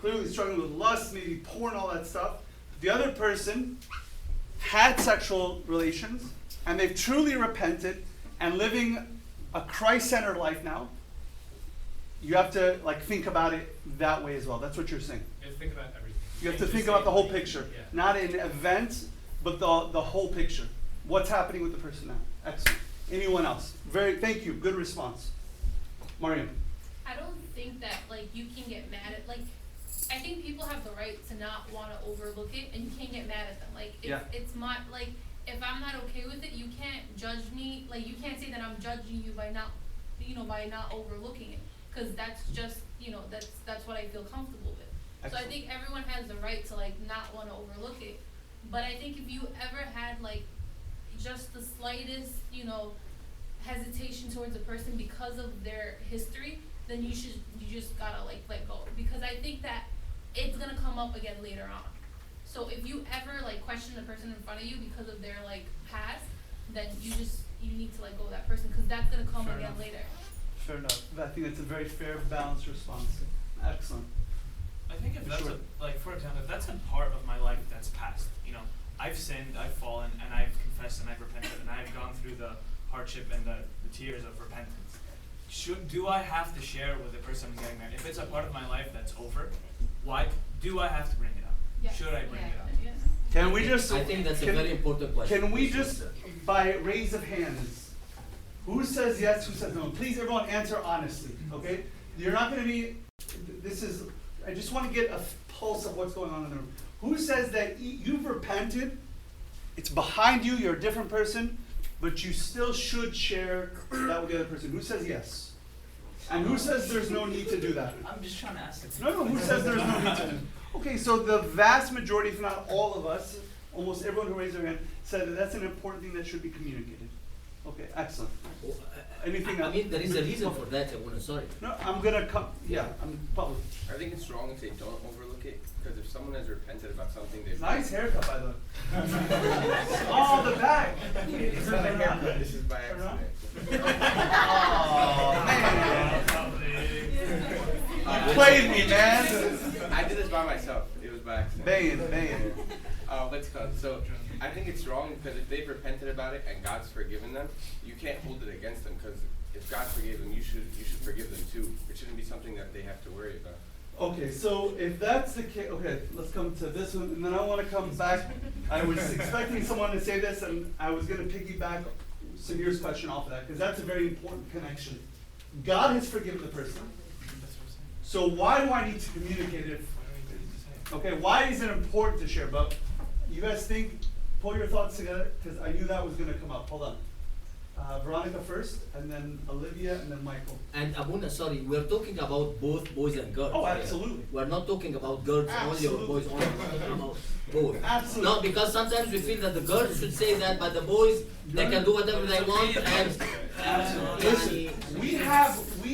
Clearly struggling with lust, maybe porn, all that stuff. The other person had sexual relations, and they've truly repented and living a Christ-centered life now. you have to like think about it that way as well. That's what you're saying. You have to think about everything. You have to can't think just about say, the whole like, picture, yeah. not an event, but the whole picture. What's happening with the person now? Excellent. Anyone else? Thank you. Good response. Mariam. I don't think that like you can get mad at like. I think people have the right to not want to overlook it, and you can't get mad at them. Like it's my like if I'm not okay with it, you can't judge me. Like you can't say that I'm judging you by not, by not overlooking it, because that's just that's what I feel comfortable with. Excellent. So I think everyone has the right to like not want to overlook it, but I think if you ever had like just the slightest hesitation towards a person because of their history, then you just gotta like let go, because I think that it's gonna come up again later on. So if you ever like question the person in front of you because of their like past, then you need to let go of that person, because that's gonna come Fair again enough. later. Fair enough. I think that's a very fair, balanced response. Excellent. I think if that's Sure. for example, if that's a part of my life that's past, I've sinned, I've fallen, and I've confessed and I've repented, and I've gone through the hardship and the tears of repentance. Do I have to share with the person I'm getting married? If it's a part of my life that's over, why do I have to bring it up? Yes. Should I bring it up? Yes. Can we just? I think that's a very important question. Can we just, by raise of hands, who says yes, who says no? Please, everyone, answer honestly. Okay? You're not going to be. I just want to get a pulse of what's going on in the room. Who says that you've repented? It's behind you. You're a different person, but you still should share that with the other person. Who says yes? And who says there's no need to do that? I'm just trying to ask. No, who says there's no need to do that? Okay, so the vast majority, if not all of us, almost everyone who raised their hand, said that that's an important thing that should be communicated. Okay, excellent. Anything I else? mean, there is a reason for that. Sorry. No, I'm gonna come. Yeah, I'm probably. I think it's wrong if they don't overlook it, because if someone has repented about something they've Nice haircut, by the way. Oh, the back. It's not a haircut, this is by accident. Oh, man. You played me, man. I did this by myself. It was by accident. Banging. Let's go. So I think it's wrong because if they've repented about it and God's forgiven them, you can't hold it against them, because if God forgave them, you should forgive them too. It shouldn't be something that they have to worry about. Okay, so if that's the case, okay, let's come to this one, and then I want to come back. I was expecting someone to say this, and I was going to piggyback Samir's question off of that, because that's a very important connection. God has forgiven the person, so why do I need to communicate it? Okay, why is it important to share? But you guys think, pull your thoughts together, because I knew that was going to come up. Hold on. Veronica first, and then Olivia, and then Michael. And Abuna, sorry, we're talking about both boys and girls. Oh, absolutely. We're not talking about girls only or boys only. We're talking about both. Absolutely. No, because sometimes we feel that the girls should say that, but the boys, they can do whatever they want. And listen, we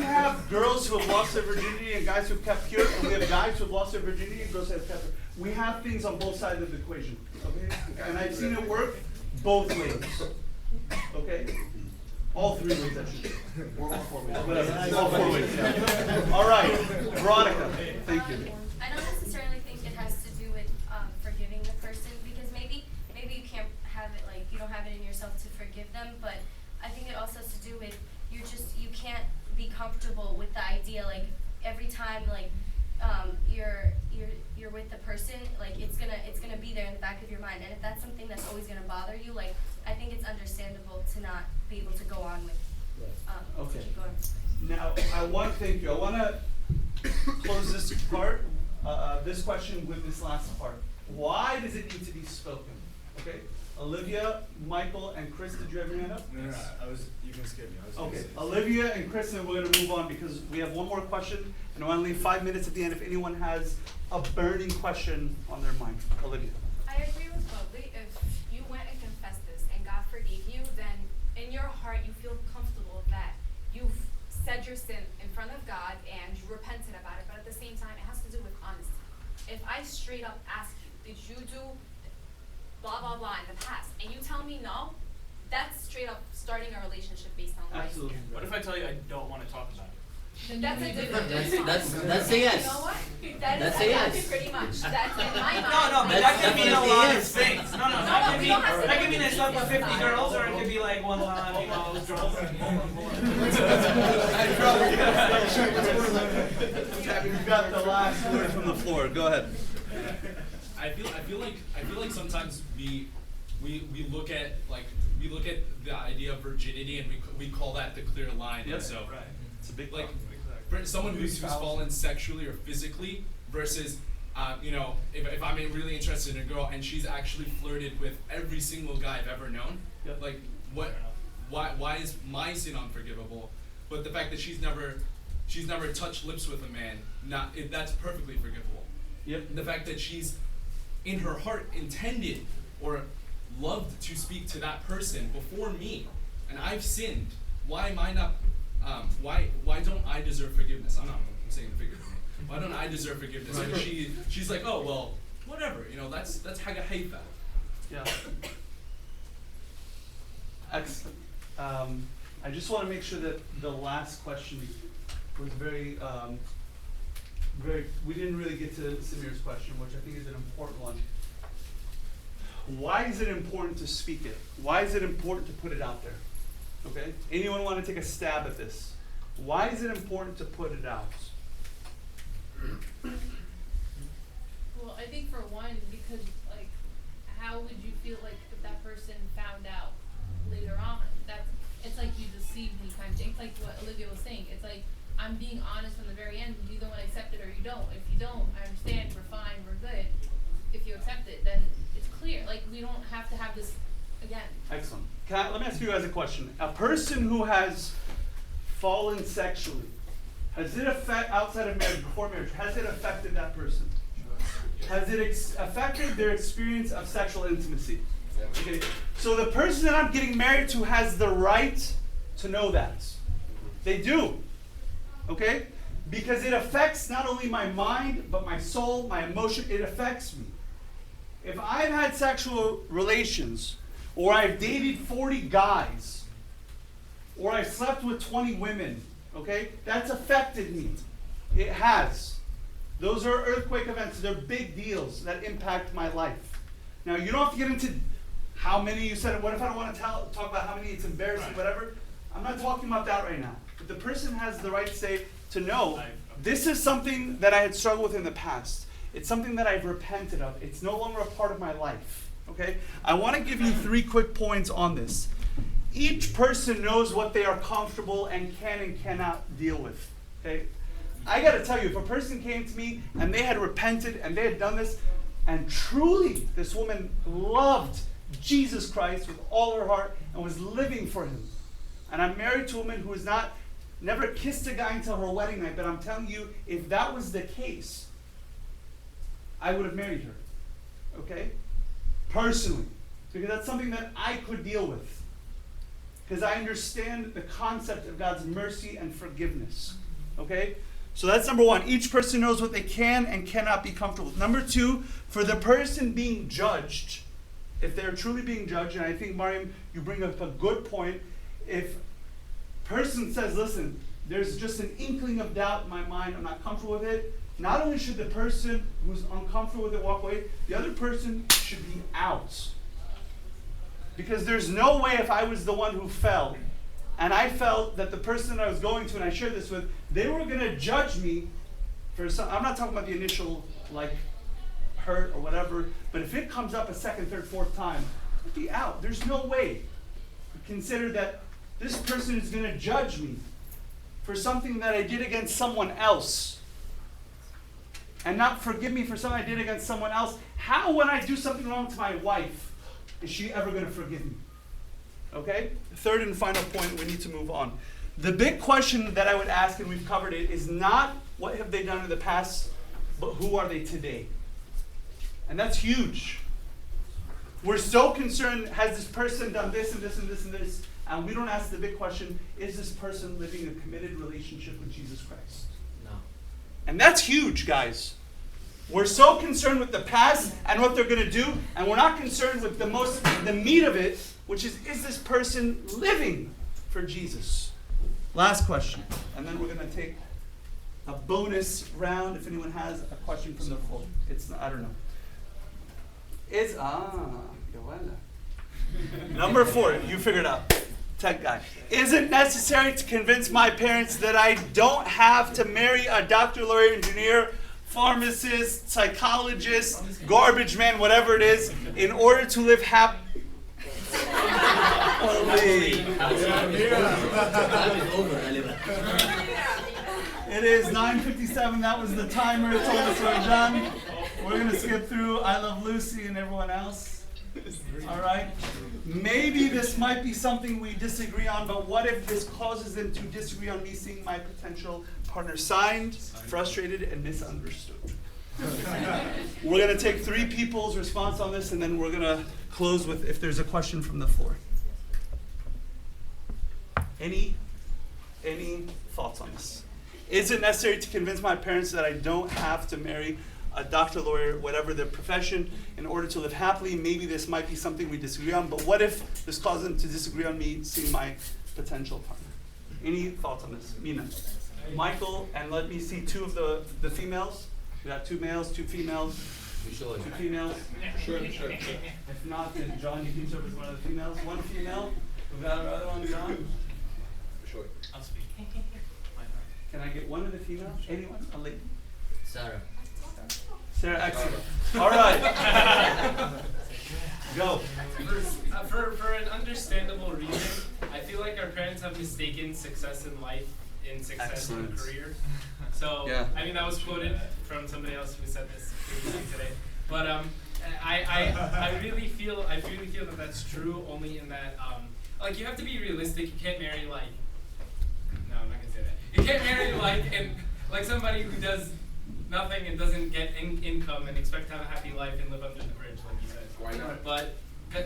have girls who have lost their virginity and guys who have kept pure, and we have guys who have lost their virginity and girls who have kept pure. We have things on both sides of the equation, okay? And I've seen it work both ways, okay? All three ways, actually. Or all four ways. Whatever. All four ways, yeah. All right, Veronica, thank you. I don't necessarily think it has to do with forgiving the person, because maybe you can't have it, like, you don't have it in yourself to forgive them, but I think it also has to do with you can't be comfortable with the idea, like, every time, like, you're with the person, like, it's gonna be there in the back of your mind, and if that's something that's always gonna bother you, like, I think it's understandable to not be able to go on with, Okay. to keep going. Now, I want to close this part, this question with this last part. Why does it need to be spoken? Okay, Olivia, Michael, and Chris, did you have your hand up? No, you can skip me. Okay, Olivia and Chris, and we're gonna move on because we have one more question, and I wanna leave 5 minutes at the end if anyone has a burning question on their mind. Olivia. I agree with Lovely. If you went and confessed this and God forgave you, then in your heart you feel comfortable that you've said your sin in front of God and you repented about it, but at the same time it has to do with honesty. If I straight up ask you, did you do blah blah blah in the past, and you tell me no, that's straight up starting a relationship based on lies. Absolutely. What if I tell you I don't want to talk about it? then That's a you did different it. response. That's a yes. You know what? That's That's a yes. pretty much. That's in my mind. No, but that could mean a definitely lot of is. things. No, No, that could we mean don't have to that could do mean I slept with 50 this. girls, or it could be like one time, drunk. You've got the last word from the floor. Go ahead. I feel like sometimes we look at the idea of virginity and we call that the clear line. Yep. And so Right. It's a big like problem. for someone who's fallen sexually or physically versus if I'm really interested in a girl and she's actually flirted with every single guy I've ever known, Yep. like why is my sin unforgivable? But the fact that she's never touched lips with a man, that's perfectly forgivable. Yep. The fact that she's in her heart intended or loved to speak to that person before me, and I've sinned. Why am I not? Why don't I deserve forgiveness? I'm saying figuratively. Why don't I deserve forgiveness? And she's like, oh well, whatever. That's hagahaifa. Yeah. Excellent. I just want to make sure that the last question was very. We didn't really get to Samir's question, which I think is an important one. Why is it important to speak it? Why is it important to put it out there? Okay? Anyone want to take a stab at this? Why is it important to put it out? Well, I think for one, because how would you feel like if that person found out later on? It's like you deceived me kind of thing. It's like what Olivia was saying. It's like I'm being honest from the very end. You either want to accept it or you don't. If you don't, I understand. We're fine. We're good. If you accept it, then it's clear. Like we don't have to have this again. Excellent. Let me ask you guys a question. A person who has fallen sexually, has it outside of marriage, before marriage, has it affected that person? Has it affected their experience of sexual intimacy? Okay. So the person that I'm getting married to has the right to know that. They do. Okay? Because it affects not only my mind, but my soul, my emotion. It affects me. If I've had sexual relations, or I've dated 40 guys, or I've slept with 20 women, okay? That's affected me. It has. Those are earthquake events. They're big deals that impact my life. Now, you don't have to get into how many you said. What if I don't want to talk about how many? It's embarrassing, whatever. I'm not talking about that right now. But the person has the right to know, this is something that I had struggled with in the past. It's something that I've repented of. It's no longer a part of my life. Okay? I want to give you 3 quick points on this. Each person knows what they are comfortable and can and cannot deal with. Okay? I got to tell you, if a person came to me and they had repented and they had done this, and truly this woman loved Jesus Christ with all her heart and was living for him, and I'm married to a woman who has never kissed a guy until her wedding night, but I'm telling you, if that was the case, I would have married her. Okay? Personally. Because that's something that I could deal with. Because I understand the concept of God's mercy and forgiveness. Okay? So that's number 1. Each person knows what they can and cannot be comfortable with. Number 2, for the person being judged, if they're truly being judged, and I think, Mariam, you bring up a good point, if person says, listen, there's just an inkling of doubt in my mind, I'm not comfortable with it, not only should the person who's uncomfortable with it walk away, the other person should be out. Because there's no way, if I was the one who fell, and I felt that the person that I was going to, and I shared this with, they were going to judge me for some, I'm not talking about the initial, hurt or whatever, but if it comes up a second, third, fourth time, I'd be out. There's no way. Consider that this person is going to judge me for something that I did against someone else, and not forgive me for something I did against someone else. How, when I do something wrong to my wife, is she ever going to forgive me? Okay? Third and final point, we need to move on. The big question that I would ask, and we've covered it, is not what have they done in the past, but who are they today? And that's huge. We're so concerned, has this person done this and this and this and this? And we don't ask the big question, is this person living a committed relationship with Jesus Christ? No. And that's huge, guys. We're so concerned with the past and what they're going to do, and we're not concerned with the meat of it, which is this person living for Jesus? Last question, and then we're gonna take a bonus round if anyone has a question from the floor. I don't know. Joanna. Number 4, you figured out. Tech guy. Is it necessary to convince my parents that I don't have to marry a doctor, lawyer, engineer, pharmacist, psychologist, garbage man, whatever it is, in order to live happy? It is 9:57. That was the timer. Told us we're done. We're gonna skip through I Love Lucy and everyone else. All right. Maybe this might be something we disagree on, but what if this causes them to disagree on me seeing my potential partner? Signed, frustrated, and misunderstood. We're gonna take 3 people's response on this, and then we're gonna close with if there's a question from the floor. Any thoughts on this? Is it necessary to convince my parents that I don't have to marry a doctor, lawyer, whatever their profession, in order to live happily? Maybe this might be something we disagree on, but what if this causes them to disagree on me seeing my potential partner? Any thoughts on this? Mina. Michael, and let me see 2 of the females. We got 2 males, 2 females. 2 females. Sure. If not, then John, you can serve as one of the females. 1 female. We got our other one, John. Sure. I'll speak. Can I get one of the females? Anyone? A lady? Sarah. Sarah, excellent. All right. Go. For an understandable reason, I feel like our parents have mistaken success in life in success in career. So, Yeah. I mean, that was quoted from somebody else who said this previously today. But I really feel that that's true only in that, like, you have to be realistic. You can't marry, like, no, I'm not gonna say that. You can't marry, like somebody who does nothing and doesn't get income and expect to have a happy life and live under the bridge, like you said. Why not? But but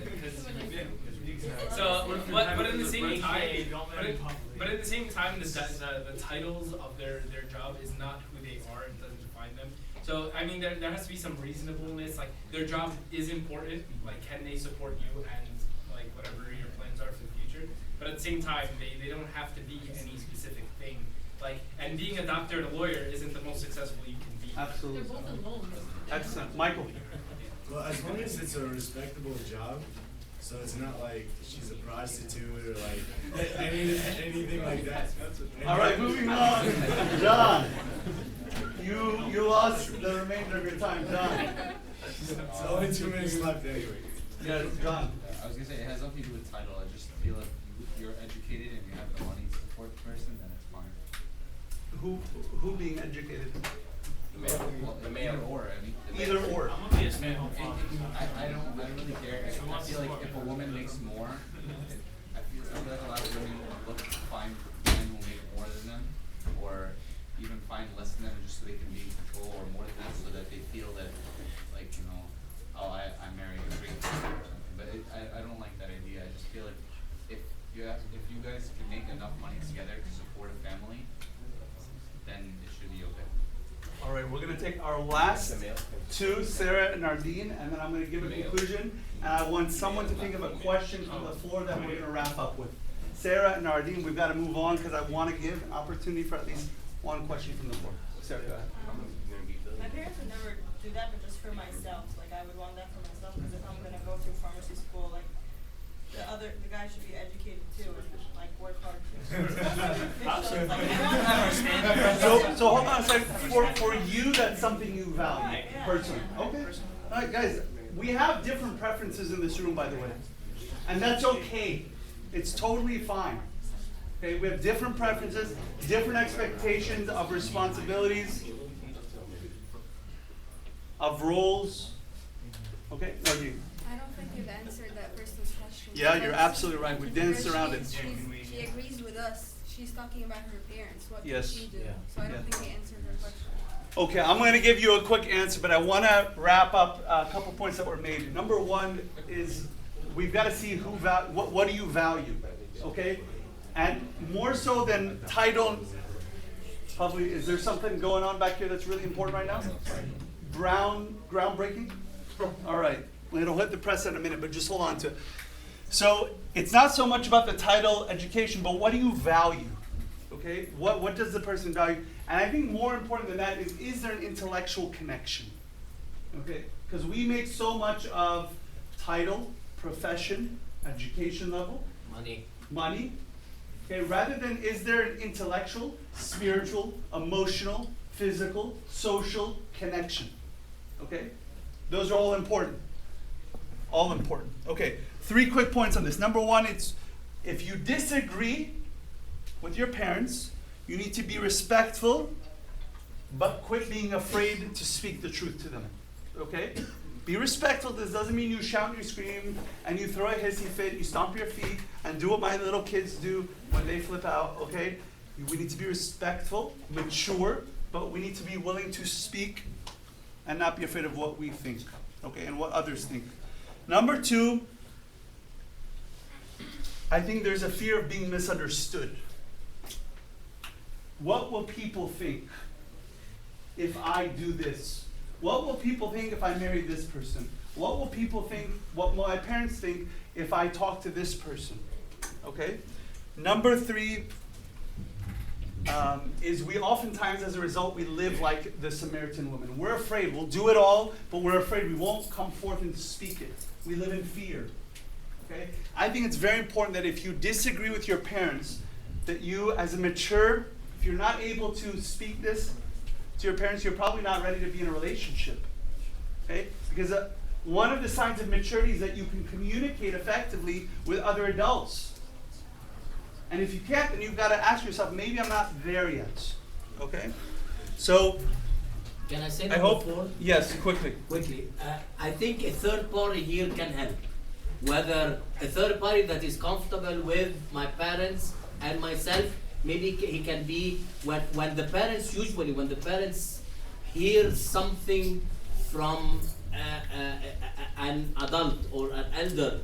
at the same time, but at the same time, the titles of their job is not who they are and doesn't define them. So I mean, there has to be some reasonableness. Like, their job is important. Like, can they support you and like whatever your plans are for the future? But at the same time, they don't have to be any specific thing. Like, and being a doctor and a lawyer isn't the most successful you can be. Absolutely. They're both alone. Excellent. Michael. Well, as long as it's a respectable job, so it's not like she's a prostitute or like anything like that. All right, moving on. John, you lost the remainder of your time. John. It's only 2 minutes left anyway. Yeah, John. I was gonna say, it has nothing to do with title. I just feel if you're educated and you have the money to support the person, then it's fine. Who being educated? The male. Either or, I mean. Either or. I'm gonna be a stay-at-home father. I don't really care. I feel like if a woman makes more, I feel like a lot of women look fine for men who make more than them, or even find less than them just so they can be in control, or more than that so that they feel that, like, you know, oh, I'm marrying a great person or something. But I don't like that idea. I just feel like if you guys can make enough money together to support a family, then it should be okay. All right, we're going to take our last 2, Sarah and Nardine, and then I'm going to give a conclusion. And I want someone to think of a question from the floor that we're going to wrap up with. Sarah and Nardine, we've got to move on because I want to give an opportunity for at least one question from the floor. Sarah, go ahead. My parents would never do that, but just for myself. Like, I would want that for myself because if I'm going to go through pharmacy school, like, the guy should be educated too and like work hard too. So hold on a second. For you, that's something you value personally. Okay. All right, guys. We have different preferences in this room, by the way, and that's okay. It's totally fine. Okay, we have different preferences, different expectations of responsibilities, of roles. Okay, Nardine. I don't think you've answered that person's question. Yeah, you're absolutely right. We danced around it. She agrees with us. She's talking about her parents. What Yes. did she do? So I don't think you answered her question. Okay, I'm going to give you a quick answer, but I want to wrap up a couple points that were made. Number one is we've got to see what do you value, okay? And more so than title, probably, is there something going on back here that's really important right now? Groundbreaking? All right, it'll hit the press in a minute, but just hold on to it. So it's not so much about the title, education, but what do you value? Okay, what does the person value? And I think more important than that is there an intellectual connection? Okay, because we make so much of title, profession, education level, money. Okay, rather than is there an intellectual, spiritual, emotional, physical, social connection? Okay, those are all important. All important. Okay, 3 quick points on this. Number 1, it's if you disagree with your parents, you need to be respectful, but quit being afraid to speak the truth to them. Okay? Be respectful. This doesn't mean you shout and you scream and you throw a hissy fit, you stomp your feet and do what my little kids do when they flip out. Okay? We need to be respectful, mature, but we need to be willing to speak and not be afraid of what we think. Okay? And what others think. Number 2, I think there's a fear of being misunderstood. What will people think if I do this? What will people think if I marry this person? What will people think, what will my parents think if I talk to this person? Okay? Number 3 is we oftentimes, as a result, we live like the Samaritan woman. We're afraid. We'll do it all, but we're afraid we won't come forth and speak it. We live in fear. Okay? I think it's very important that if you disagree with your parents, that you, as a mature, if you're not able to speak this to your parents, you're probably not ready to be in a relationship. Okay? Because one of the signs of maturity is that you can communicate effectively with other adults. And if you can't, then you've got to ask yourself, maybe I'm not there yet. Okay? So, can I say I number hope, 4? Yes, quickly. I think a third party here can help. Whether a third party that is comfortable with my parents and myself, maybe he can be, when the parents, usually when the parents hear something from an adult or an elder,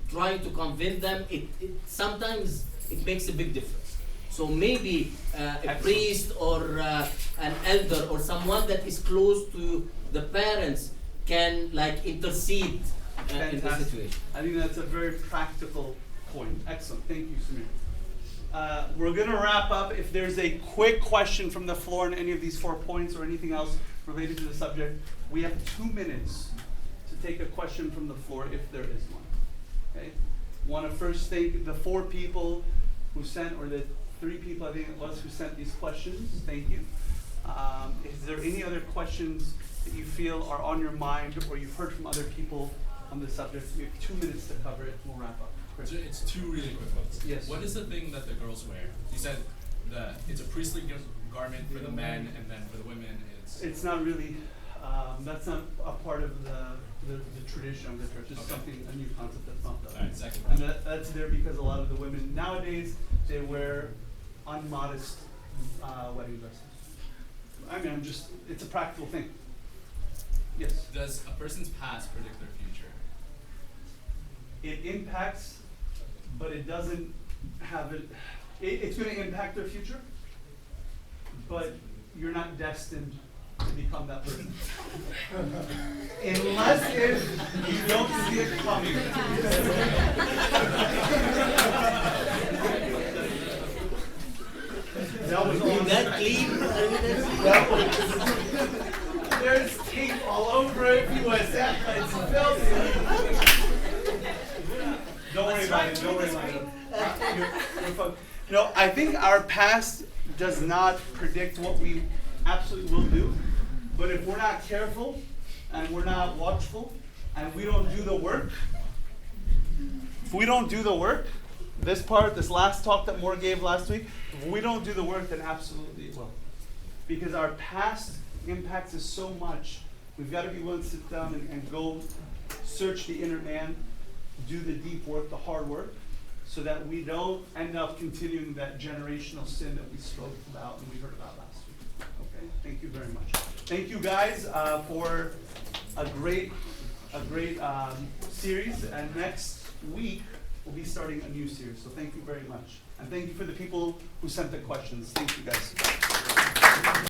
trying to convince them, sometimes it makes a big difference. So maybe a priest or an elder or someone that is close to the parents can intercede in the situation. I think that's a very practical point. Excellent. Thank you, Samir. We're going to wrap up. If there's a quick question from the floor on any of these 4 points or anything else related to the subject, we have 2 minutes to take a question from the floor if there is one. Okay? Want to first thank the 4 people who sent, or the 3 people I think it was who sent these questions. Thank you. Is there any other questions that you feel are on your mind or you've heard from other people on the subject? We have 2 minutes to cover it. We'll wrap up. Chris. It's 2 really quick ones. Yes. What is the thing that the girls wear? You said it's a priestly garment for the men, and then for the women it's not really. That's not a part of the tradition of the church. It's something, a new concept that's not done. Alright, second and that's there because a lot of the women nowadays, they wear unmodest wedding dresses. I mean, it's a practical thing. Yes? Does a person's past predict their future? It impacts, but it doesn't have it. It's going to impact their future, but you're not destined to become that person. Unless if you don't see it coming. That was all that clean. There's tape all over it. If you was that, it's filthy. Don't worry about it. Don't worry about it. You're fine. I think our past does not predict what we absolutely will do, but if we're not careful and we're not watchful and we don't do the work, this last talk that Moore gave last week, if we don't do the work, then absolutely it will. Because our past impacts us so much, we've got to be willing to sit down and go search the inner man, do the deep work, the hard work, so that we don't end up continuing that generational sin that we spoke about and we heard about last week. Okay, thank you very much. Thank you guys for a great series, and next week we'll be starting a new series. So thank you very much, and thank you for the people who sent the questions. Thank you guys.